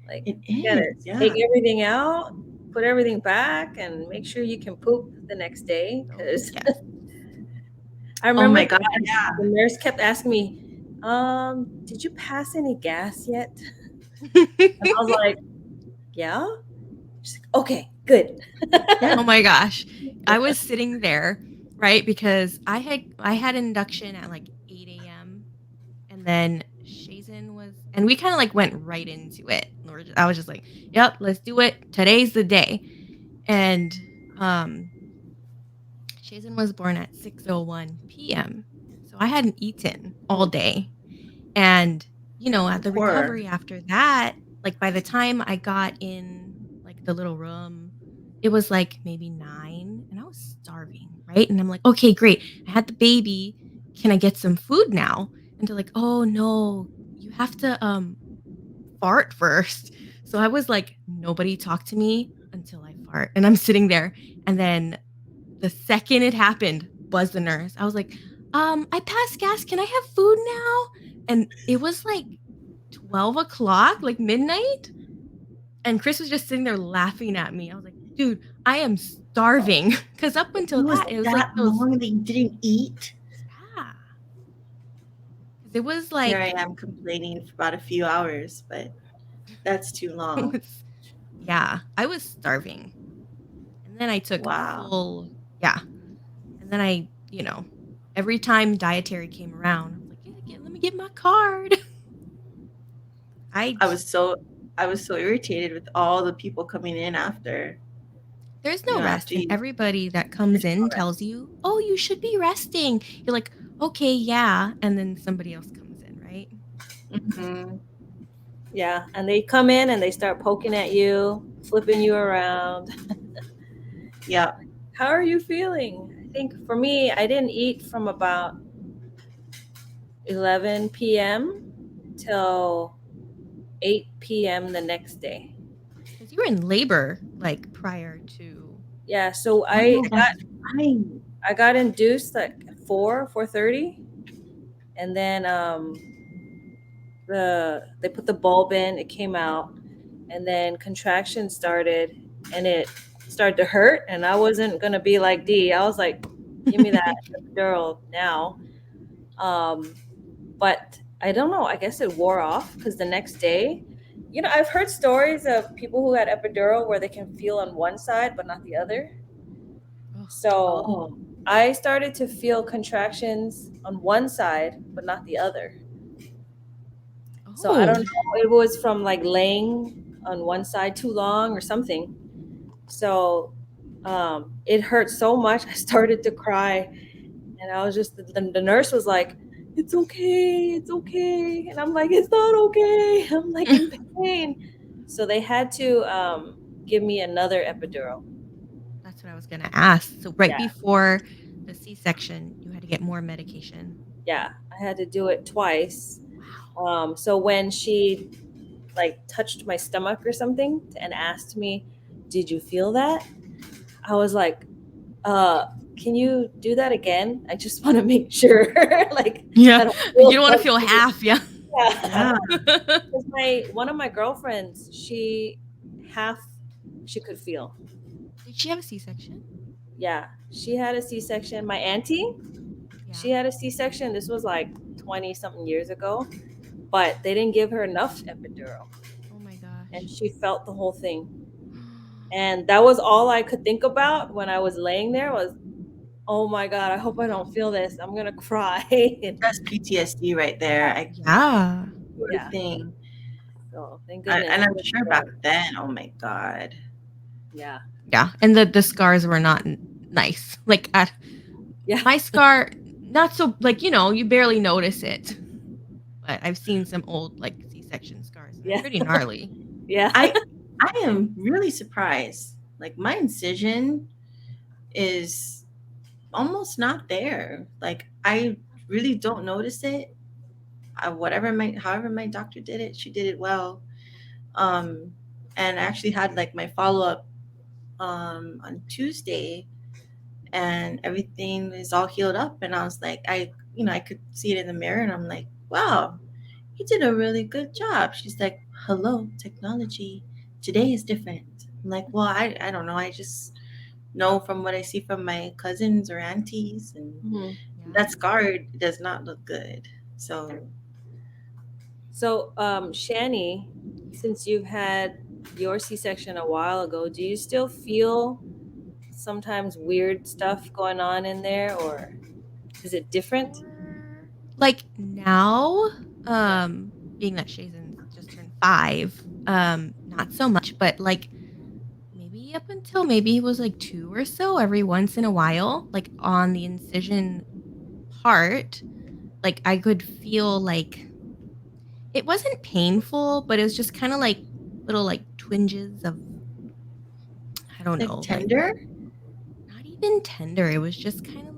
Like, It you gotta is, yeah. take everything out, put everything back, and make sure you can poop the next day. Oh, Because yes. I Oh remember my god, yeah. the nurse kept asking me, did you pass any gas yet? And I was like, yeah. She's like, okay, good. Oh my gosh. I was sitting there, right? Because I had induction at like 8 a.m. and then Shazen was, and we kind of like went right into it. I was just like, yep, let's do it. Today's the day. And Shazen was born at 6:01 p.m. So I hadn't eaten all day. And, at the Poor. recovery after that, like by the time I got in like the little room, it was like maybe 9 and I was starving, right? And I'm like, okay, great. I had the baby. Can I get some food now? And they're like, oh no, you have to fart first. So I was like, nobody talk to me until I fart. And I'm sitting there. And then the second it happened, was the nurse. I was like, I passed gas. Can I have food now? And it was like 12 o'clock, like midnight. And Chris was just sitting there laughing at me. I was like, dude, I am starving. Because up until that, it was like those. Long that you didn't eat. Yeah. It was like. Here I am complaining for about a few hours, but that's too long. Yeah, I was starving. And then I took Wow. yeah. And then I, every time dietary came around, I was like, yeah, let me get my card. I was so irritated with all the people coming in after. There's no rest. And everybody that comes in tells you, oh, you should be resting. You're like, okay, yeah. And then somebody else comes in, right? Mm-hmm. Yeah. And they come in and they start poking at you, flipping you around. Yeah. How are you feeling? I think for me, I didn't eat from about 11 p.m. till 8 p.m. the next day. Because you were in labor like prior to. Yeah, so I got induced like 4:30, and then they put the bulb in, it came out, and then contractions started, and it started to hurt, and I wasn't gonna be like Dee. I was like, give me that epidural now. But I don't know. I guess it wore off because the next day, I've heard stories of people who had epidural where they can feel on one side but not the other. So I started to feel contractions on one side but not the other. So I don't know. It was from like laying on one side too long or something. So it hurt so much. I started to cry, and I was just the nurse was like, it's okay, and I'm like, it's not okay, I'm like in pain. So they had to give me another epidural. That's what I was gonna ask. So before the C-section, you had to get more medication. Yeah, I had to do it twice. Wow. So when she like touched my stomach or something and asked me, "Did you feel that?" I was like, uh, "Can you do that again? I just want to make sure, like, Yeah. I don't You feel don't want to feel something." half, yeah. Yeah, Yeah. because one of my girlfriends, she could feel. Did she have a C-section? Yeah, she had a C-section. My auntie, Yeah. she had a C-section. This was like 20 something years ago, but they didn't give her enough epidural, Oh my and gosh. she felt the whole thing. And that was all I could think about when I was laying there was, oh my God, I hope I don't feel this. I'm gonna cry. That's PTSD right there. I Yeah. poor Yeah. thing. So thank goodness. And it I'm was sure back better. then, oh my God. Yeah. Yeah. And the scars were not nice. Like Yeah. my scar, not so like, you barely notice it. But I've seen some old like C-section scars and they're Yeah. pretty gnarly. Yeah. I am really surprised. Like my incision is almost not there. Like I really don't notice it. However my doctor did it, she did it well. Um, and I actually had like my follow up on Tuesday, and everything is all healed up. And I was like, I could see it in the mirror, and I'm like, wow, you did a really good job. She's like, hello, technology. Today is different. I'm like, well, I don't know. I just know from what I see from my cousins or aunties, and Mhm. Yeah. that scar does not look good. So So, Shani, since you've had your C-section a while ago, do you still feel sometimes weird stuff going on in there, or is it different? Like now, being that Shazen just turned 5, not so much, but like maybe up until maybe it was like 2 or so, every once in a while, like on the incision part, like I could feel like it wasn't painful, but it was just kind of like little like twinges of, I don't like know, like tender. not even tender. It was just kind of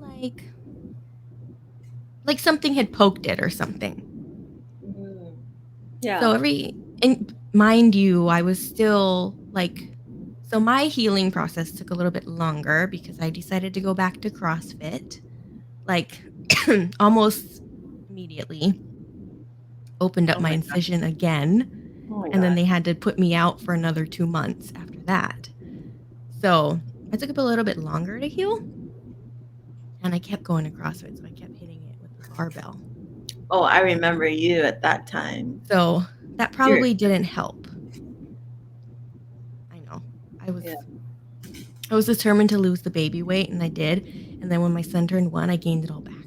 like something had poked it or something. Mm. Yeah. So and mind you, I was still like, so my healing process took a little bit longer because I decided to go back to CrossFit, like almost immediately. Opened up Oh my my God. incision again, Oh my and then God. they had to put me out for another 2 months after that. So it took a little bit longer to heal, and I kept going to CrossFit, so I kept hitting it with the barbell. Oh, I remember you at that time. So that probably didn't help. I know. Yeah. I was determined to lose the baby weight, and I did. And then when my son turned 1, I gained it all back.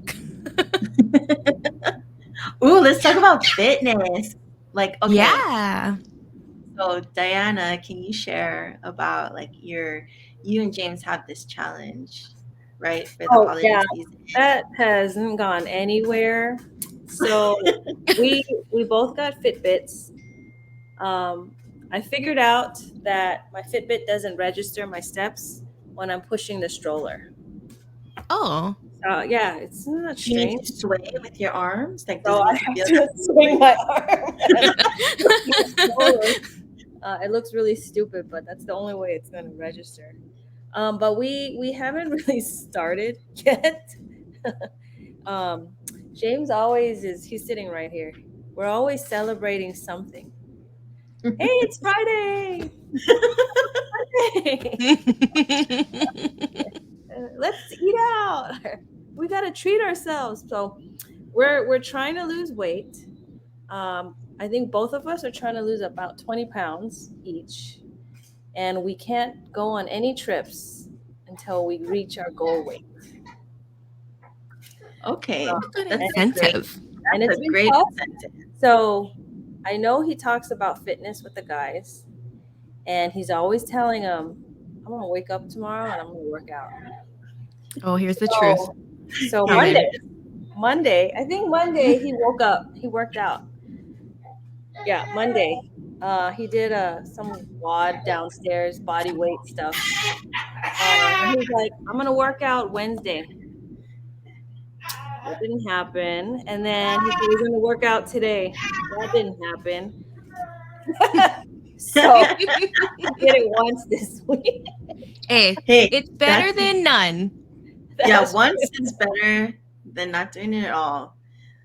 Ooh, let's talk about fitness. Like, okay, Yeah. so Diana, can you share about like you and James have this challenge, right, for the Oh holiday yeah, season? that hasn't gone anywhere. So we both got Fitbits. I figured out that my Fitbit doesn't register my steps when I'm pushing the stroller. Oh. Yeah, it's not Do you need strange. to sway with your arms? Like, does So it I need to have feel to that swing my arm. And push the stroller. It looks really stupid, but that's the only way it's going to register. But we haven't really started yet. um, James always is. He's sitting right here. We're always celebrating something. Hey, it's Friday! Let's eat out. We gotta treat ourselves. So we're trying to lose weight. I think both of us are trying to lose about 20 pounds each, and we can't go on any trips until we reach our goal weight. Okay, That's a good And, incentive. and that's it's a been great tough. incentive. So I know he talks about fitness with the guys, and he's always telling them, "I'm gonna wake up tomorrow and I'm gonna work out." Oh, here's the truth. So Come in. Monday, I think Monday he woke up, he worked out. Yeah, Monday. He did some WOD downstairs, body weight stuff. And he's like, I'm gonna work out Wednesday. That didn't happen. And then he said he's going to work out today. That didn't happen. So he did it once this week. Hey, Hey, it's better that's- than none. yeah, That's once is better than not doing it at all.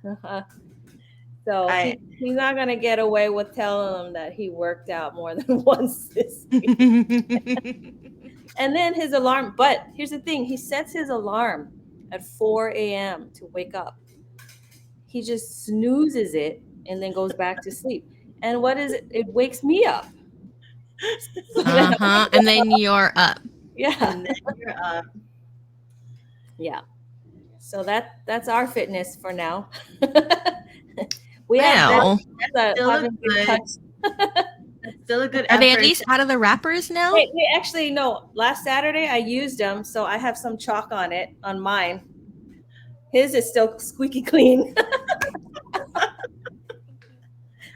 Uh-huh. So I- he's not gonna get away with telling him that he worked out more than once this week. And then his alarm. But here's the thing: he sets his alarm at 4 a.m. to wake up. He just snoozes it and then goes back to sleep. And what is it? It wakes me up. So then I'm And then you're up. yeah, And then you're up. yeah. So that's our fitness for now. Well, Still a haven't been good. touched. That's still a good. are they at effort. least out of the wrappers now? Wait, actually, no. Last Saturday I used them, so I have some chalk on it on mine. His is still squeaky clean.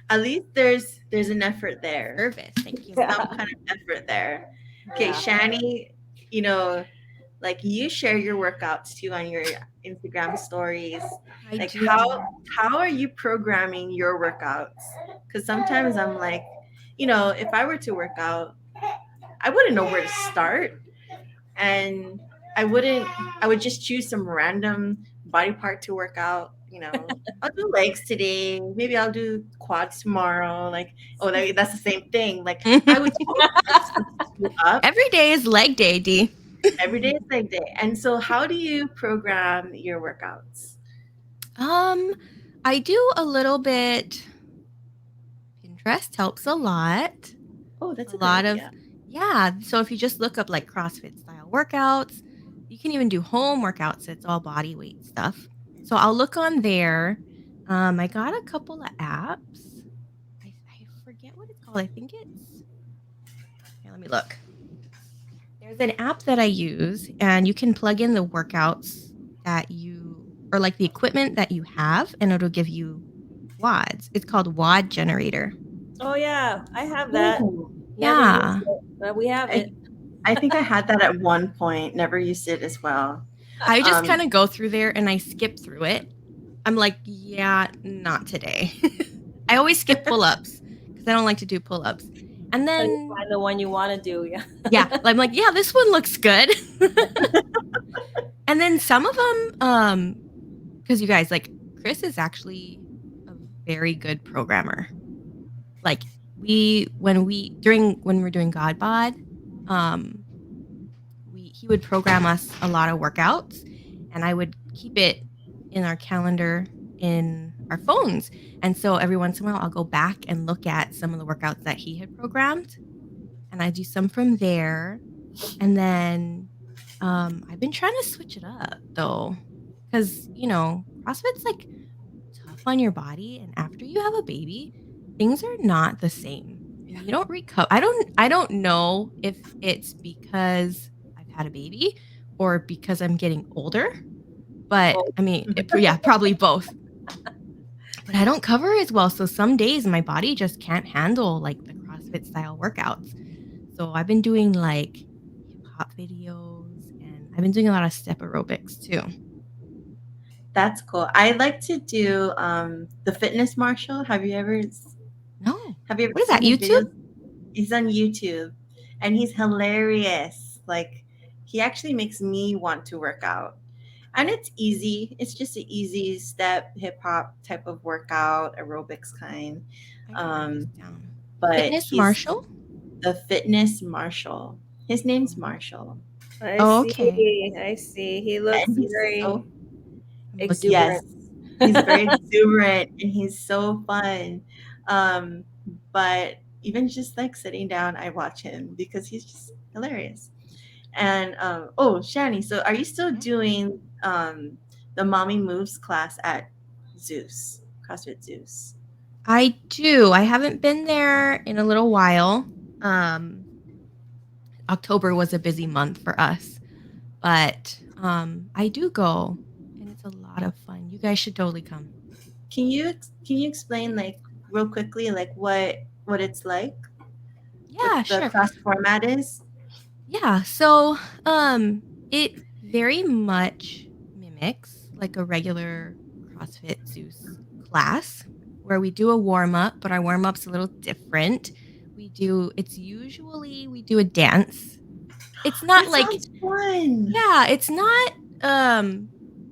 At least there's an effort there. Service. Thank you. Yeah. Some kind of effort there. Okay, Yeah. Shani, like you share your workouts too on your Instagram stories. I Like do. how are you programming your workouts? Because sometimes I'm like, if I were to work out, I wouldn't know where to start, and I would just choose some random body part to work out. I'll do legs today. Maybe I'll do quads tomorrow. Like, that's the same thing. Like, I would switch up. Every day is leg day, D. Every day is leg day. And so, how do you program your workouts? I do a little bit. Pinterest helps a lot. Oh, that's A lot of So if you just look up like CrossFit style workouts, you can even do home workouts. It's all body weight stuff. So I'll look on there. I got a couple of apps. I forget what it's called. I think it's. Here, let me look. There's an app that I use, and you can plug in the workouts that or like the equipment that you have, and it'll give you WODs. It's called WOD Generator. Oh yeah, I have that. Ooh. Never Yeah. used it, but we have it. I think I had that at one point. Never used it as well. I just kind of go through there and I skip through it. I'm like, yeah, not today. I always skip pull-ups because I don't like to do pull-ups. And So you then, find the one you want to do. Yeah. yeah, I'm like, yeah, this one looks good. And then some of them, because you guys, like, Chris is actually a very good programmer. Like, when we're doing God Bod, he would program us a lot of workouts, and I would keep it in our calendar in our phones. And so every once in a while, I'll go back and look at some of the workouts that he had programmed, and I do some from there. And then I've been trying to switch it up though, because CrossFit's like tough on your body, and after you have a baby, things are not the same. You don't recover. I don't know if it's because I've had a baby or because I'm getting older, but I mean, probably both. But I don't cover as well, so some days my body just can't handle like the CrossFit style workouts. So I've been doing like hip hop videos, and I've been doing a lot of step aerobics too. That's cool. I like to do the Fitness Marshal. Have you ever? No. Have you ever? What is that, seen his YouTube? videos? He's on YouTube, and he's hilarious. Like, he actually makes me want to work out, and it's easy. It's just an easy step hip hop type of workout, aerobics kind. But Fitness he's Marshal? the Fitness Marshal. His name's Marshall. Okay. I see. He looks And he's very so- exuberant. Yes, he's very exuberant and he's so fun. But even just like sitting down, I watch him because he's just hilarious. And Shani, so are you still doing the Mommy Moves class at Zeus, CrossFit Zeus? I do. I haven't been there in a little while. October was a busy month for us, but I do go, and it's a lot of fun. You guys should totally come. Can you explain like real quickly like what it's like? Yeah, what the sure. class format is? Yeah, so it very much mimics like a regular CrossFit Zeus class where we do a warm up, but our warm up's a little different. We do a dance. It's not That like sounds fun. yeah, it's not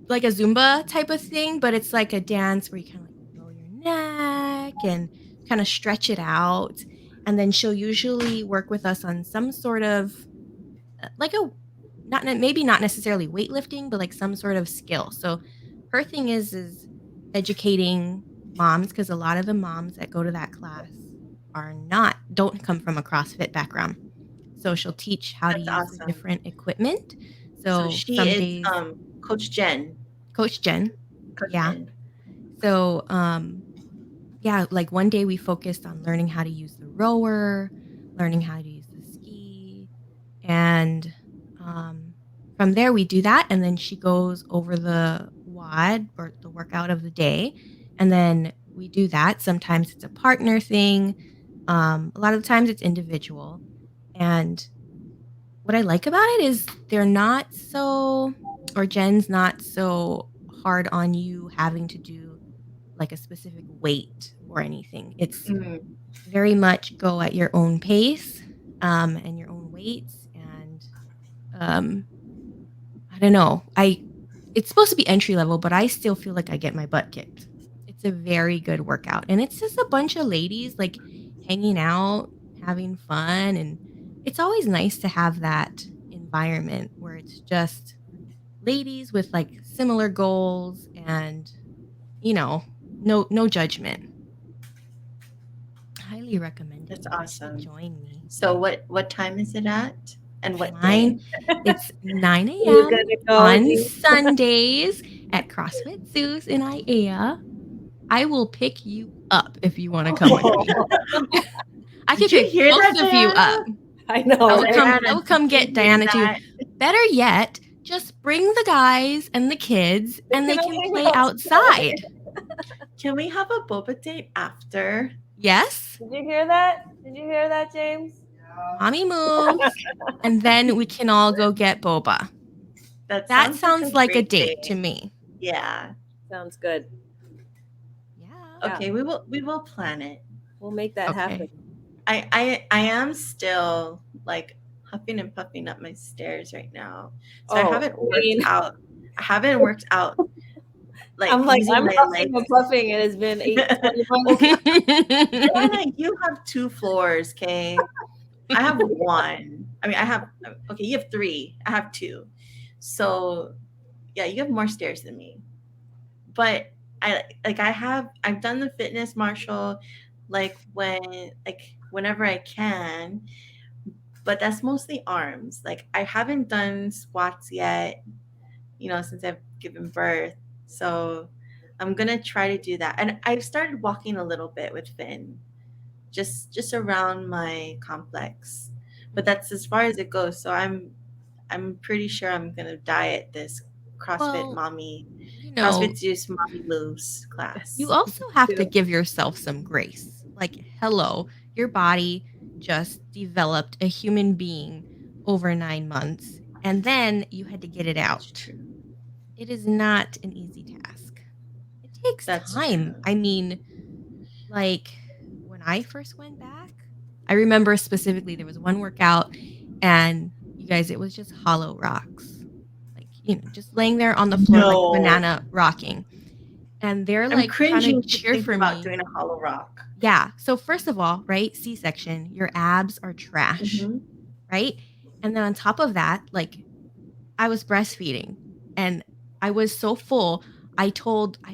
like a Zumba type of thing, but it's like a dance where you kind of like roll your neck and kind of stretch it out. And then she'll usually work with us on some sort of like a maybe not necessarily weightlifting, but like some sort of skill. So her thing is educating moms because a lot of the moms that go to that class don't come from a CrossFit background. So she'll teach how to That's use the awesome. different equipment. So So she some is days Coach Jen. Coach Jen. Coach Yeah. Jen. So yeah, like one day we focused on learning how to use the rower, learning how to use the ski, and from there we do that, and then she goes over the WOD or the workout of the day, and then we do that. Sometimes it's a partner thing. A lot of the times it's individual, and what I like about it is Jen's not so hard on you having to do like a specific weight or anything. It's very much go at your own pace and your own weights. And I don't know. It's supposed to be entry level, but I still feel like I get my butt kicked. It's a very good workout. And it's just a bunch of ladies like hanging out, having fun. And it's always nice to have that environment where it's just ladies with like similar goals and, no judgment. Highly recommend it. That's You guys should awesome. join me. So what time is it at? And what Mine, day? it's 9 You're a.m. gonna go on Jean? Sundays at CrossFit Zeus in IAEA. I will pick you up if you want to come with me. I could Did you pick hear both that, of you Diana? up. I know. I right? would come get did you hear Diana too. that? Better yet, just bring the guys and the kids and they can can hang play out outside. Can we have a boba date after? Yes, Did you hear that? Did you hear that, James? mommy moves, and then we can all go get boba. That sounds like a great date to me. Yeah. Sounds good. Yeah. Okay, we will plan it. We'll make that happen. I am still like huffing and puffing up my stairs right now. So I haven't worked out. Like I'm like, using I'm my puffing legs. and puffing. It has been 20 months. Diana, you have 2 floors, okay? I have 1. I mean, you have 3. I have 2. So yeah, you have more stairs than me. But I've done the fitness Marshall whenever I can, but that's mostly arms. Like I haven't done squats yet, since I've given birth. So I'm gonna try to do that. And I've started walking a little bit with Finn, just around my complex. But that's as far as it goes. So I'm pretty sure I'm gonna diet this CrossFit CrossFit Zeus mommy moves class. You also have to give yourself some grace. Like, hello, your body just developed a human being over 9 months, and then you had to get it out. It is not an easy task. It takes time. True. I mean, like when I first went back, I remember specifically there was one workout, and you guys, it was just hollow rocks. Like, just laying there on the floor like a banana rocking. And they're like trying to cheer for about me. Doing a hollow rock. Yeah. So first of all, right, C-section, your abs are trash, right? And then on top of that, like I was breastfeeding and I was so full. I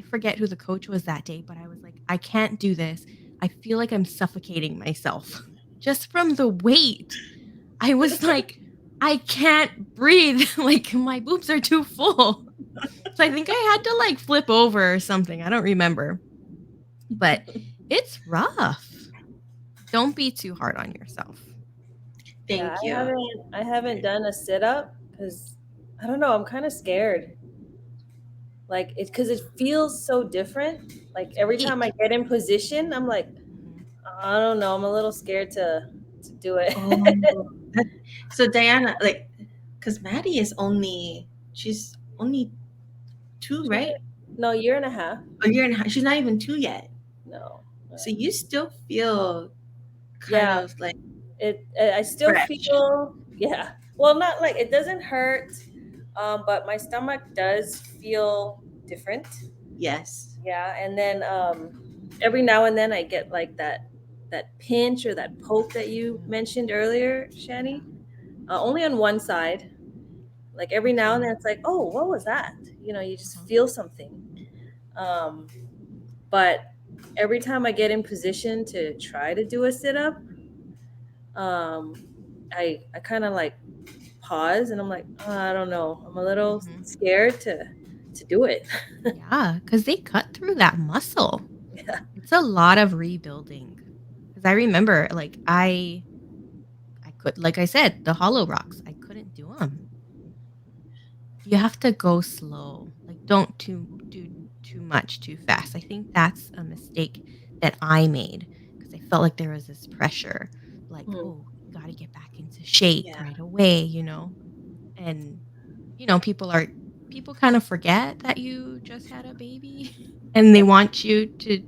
forget who the coach was that day, but I was like, I can't do this. I feel like I'm suffocating myself just from the weight. I was like, I can't breathe. Like my boobs are too full. So I think I had to like flip over or something. I don't remember. But it's rough. Don't be too hard on yourself. Thank you. I haven't done a sit-up because I don't know. I'm kind of scared. Like it's because it feels so different. Like every time I get in position, I'm like, I don't know. I'm a little scared to do it. So Diana, because Maddie she's only 2, right? No, year and a half. A year and a half. She's not even 2 yet. No. So you still feel kind of like I still fresh. feel, yeah. Well, not like it doesn't hurt, but my stomach does feel different. Yes. Yeah, and then every now and then I get like that pinch or that poke that you mentioned earlier, Shani. Only on one side. Like every now and then it's like, oh, what was that? You just feel something. But every time I get in position to try to do a sit up, I kind of like pause and I'm like, oh, I don't know. I'm a little scared to do it. Yeah, because they cut through that muscle. Yeah. It's a lot of rebuilding. Because I remember, like, I could, like I said, the hollow rocks, I couldn't do them. You have to go slow. Like, don't do too much too fast. I think that's a mistake that I made because I felt like there was this pressure, like, oh, you got to get back into shape right away, And people kind of forget that you just had a baby and they want you to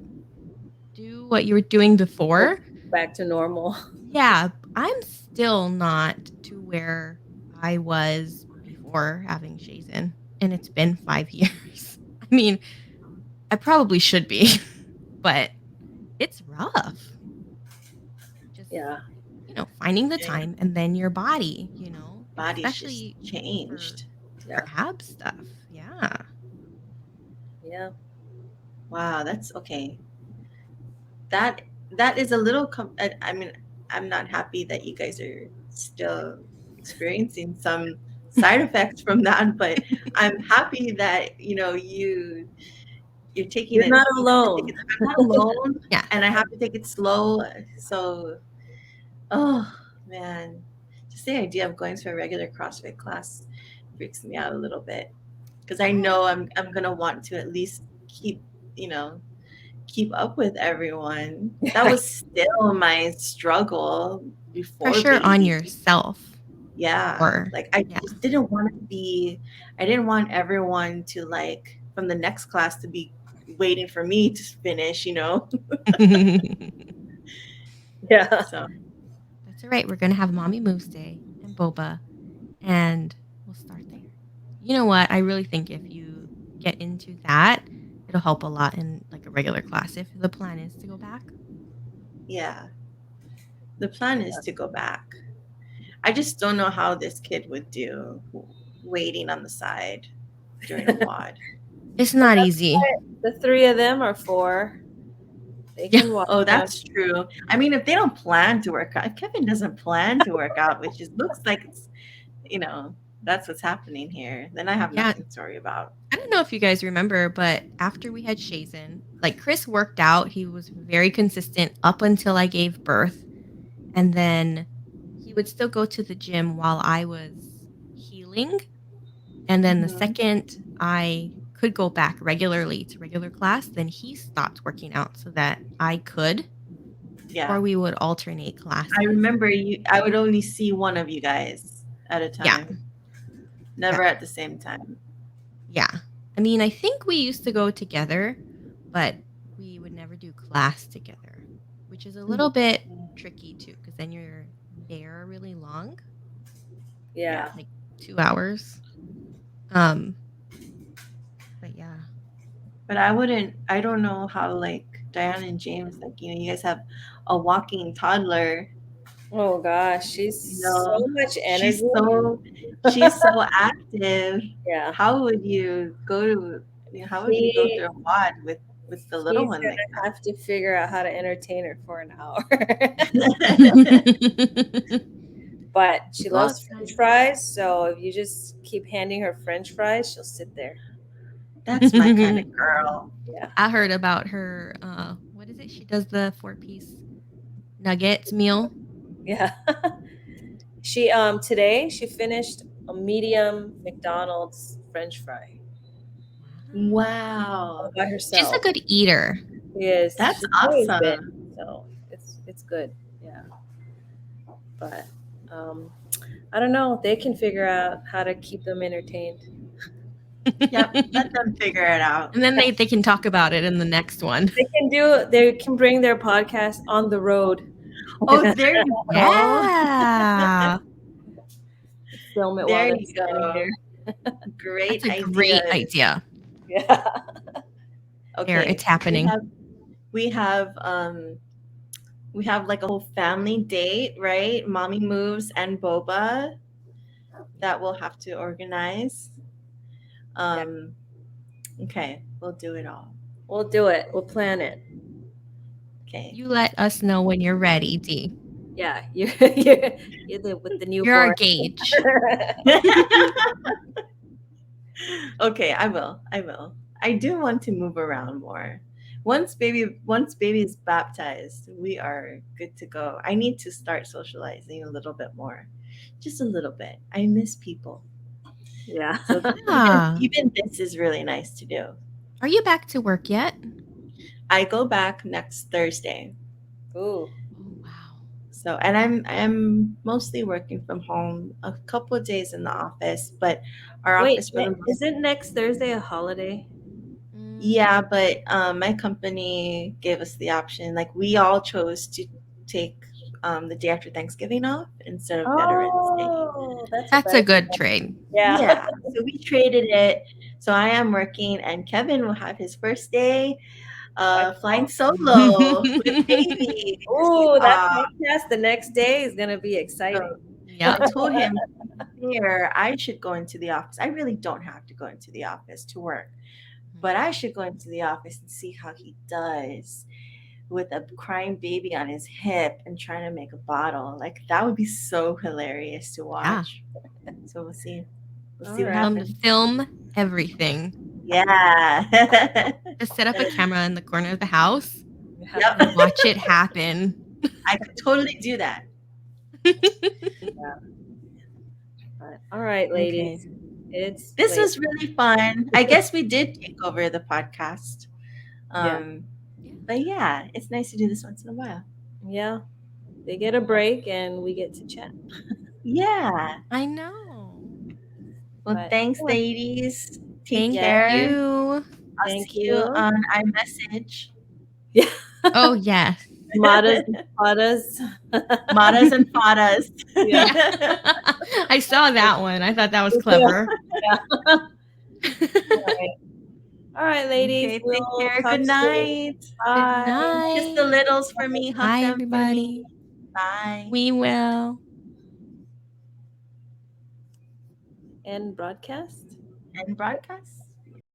do what you were doing before. Back to normal. Yeah, I'm still not to where I was before having Shazen, and it's been 5 years. I mean, I probably should be, but it's rough. Just finding the time and then your body, Body's especially just changed. For ab stuff. Yeah. Yeah. Wow, that's okay. That is a little I mean, I'm not happy that you guys are still experiencing some side effects from that, but I'm happy that you're taking You're it. not alone. I'm not alone. Yeah. And I have to take it slow. So, oh man, just the idea of going to a regular CrossFit class freaks me out a little bit because I know I'm gonna want to at least keep up with everyone. That was still my struggle before Pressure on baby. yourself. Yeah. Like I just didn't want I didn't want everyone to like from the next class to be waiting for me to finish, Yeah. So that's all right. We're gonna have Mommy Moves Day and Boba, and we'll start there. You know what? I really think if you get into that, it'll help a lot in like a regular class if the plan is to go back. Yeah. The plan is to go back. I just don't know how this kid would do waiting on the side during a WOD. It's not easy. The 3 of them are 4. They can walk. Oh, that's true. I mean, if they don't plan to work out, if Kevin doesn't plan to work out, which looks like it's, that's what's happening here, then I have nothing to worry about. I don't know if you guys remember, but after we had Shazen, like Chris worked out. He was very consistent up until I gave birth. And then he would still go to the gym while I was healing. And then the second I could go back regularly to regular class, then he stopped working out so that I could. Yeah. Or we would alternate classes. I remember I would only see one of you guys at a time. Yeah. Never at the same time. Yeah. I mean, I think we used to go together, but we would never do class together, which is a little bit tricky too, because then you're there really long. Yeah. Like 2 hours. But yeah. But I don't know how like Diana and James, like, you guys have a walking toddler. Oh gosh, she's so much energy. She's so active. Yeah. How would you go through a WOD with the little one? Like that? Have to figure out how to entertain her for an hour. But she loves French fries, so if you just keep handing her French fries, she'll sit there. That's my kind of girl. Yeah. I heard about her. What is it? She does the 4-piece nuggets meal. Yeah. She today she finished a medium McDonald's French fry. Wow. By herself. She's a good eater. Yes. That's awesome. So it's good. Yeah. But I don't know. They can figure out how to keep them entertained. Yep. Let them figure it out. And then they can talk about it in the next one. They can bring their podcast on the road. Oh, there you go. Yeah. Film it There while they're you standing go. there. Great That's a idea. great idea. Yeah. Okay, There, it's happening. We have like a whole family date, right? Mommy Moves and Boba that we'll have to organize. Okay, we'll do it all. We'll do it. We'll plan it. Okay. You let us know when you're ready, D. Yeah, you're with the newborn. You're our gauge. Okay, I will. I do want to move around more. Once baby is baptized, we are good to go. I need to start socializing a little bit more. Just a little bit. I miss people. Yeah. So Ah. even this is really nice to do. Are you back to work yet? I go back next Thursday. Ooh. Oh, wow. So, and I'm mostly working from home, a couple of days in the office, but our Wait, office for the most. isn't next Thursday a holiday? Yeah, but my company gave us the option. Like we all chose to take the day after Thanksgiving off instead of Veterans Day. Oh, That's a good trade. Yeah. So we traded it. So I am working, and Kevin will have his first day flying solo with baby. Oh, that podcast the next day is gonna be exciting. Yeah. I told him here I should go into the office. I really don't have to go into the office to work, but I should go into the office and see how he does with a crying baby on his hip and trying to make a bottle. Like that would be so hilarious to watch. So we'll see. We'll see what happens. Film everything. Yeah. Just set up a camera in the corner of the house. Yep. And watch it happen. I could totally do that. All right, ladies. It's This late. was really fun. I guess we did take over the podcast. But yeah, it's nice to do this once in a while. Yeah. They get a break and we get to chat. Yeah. I know. Well, But- thanks, ladies. Take Thank care. you. I'll Thank see you you. on iMessage. Yeah. Oh, yes. Maddahs and Faddahs. Maddahs and Faddahs. Yeah. I saw that one. I thought that was clever. All right, ladies. Okay, take care. talk Good soon. night. Bye. Good night. Kiss the littles for me. Hug Bye, them everybody. For me. Bye. We will. And broadcast. And broadcast.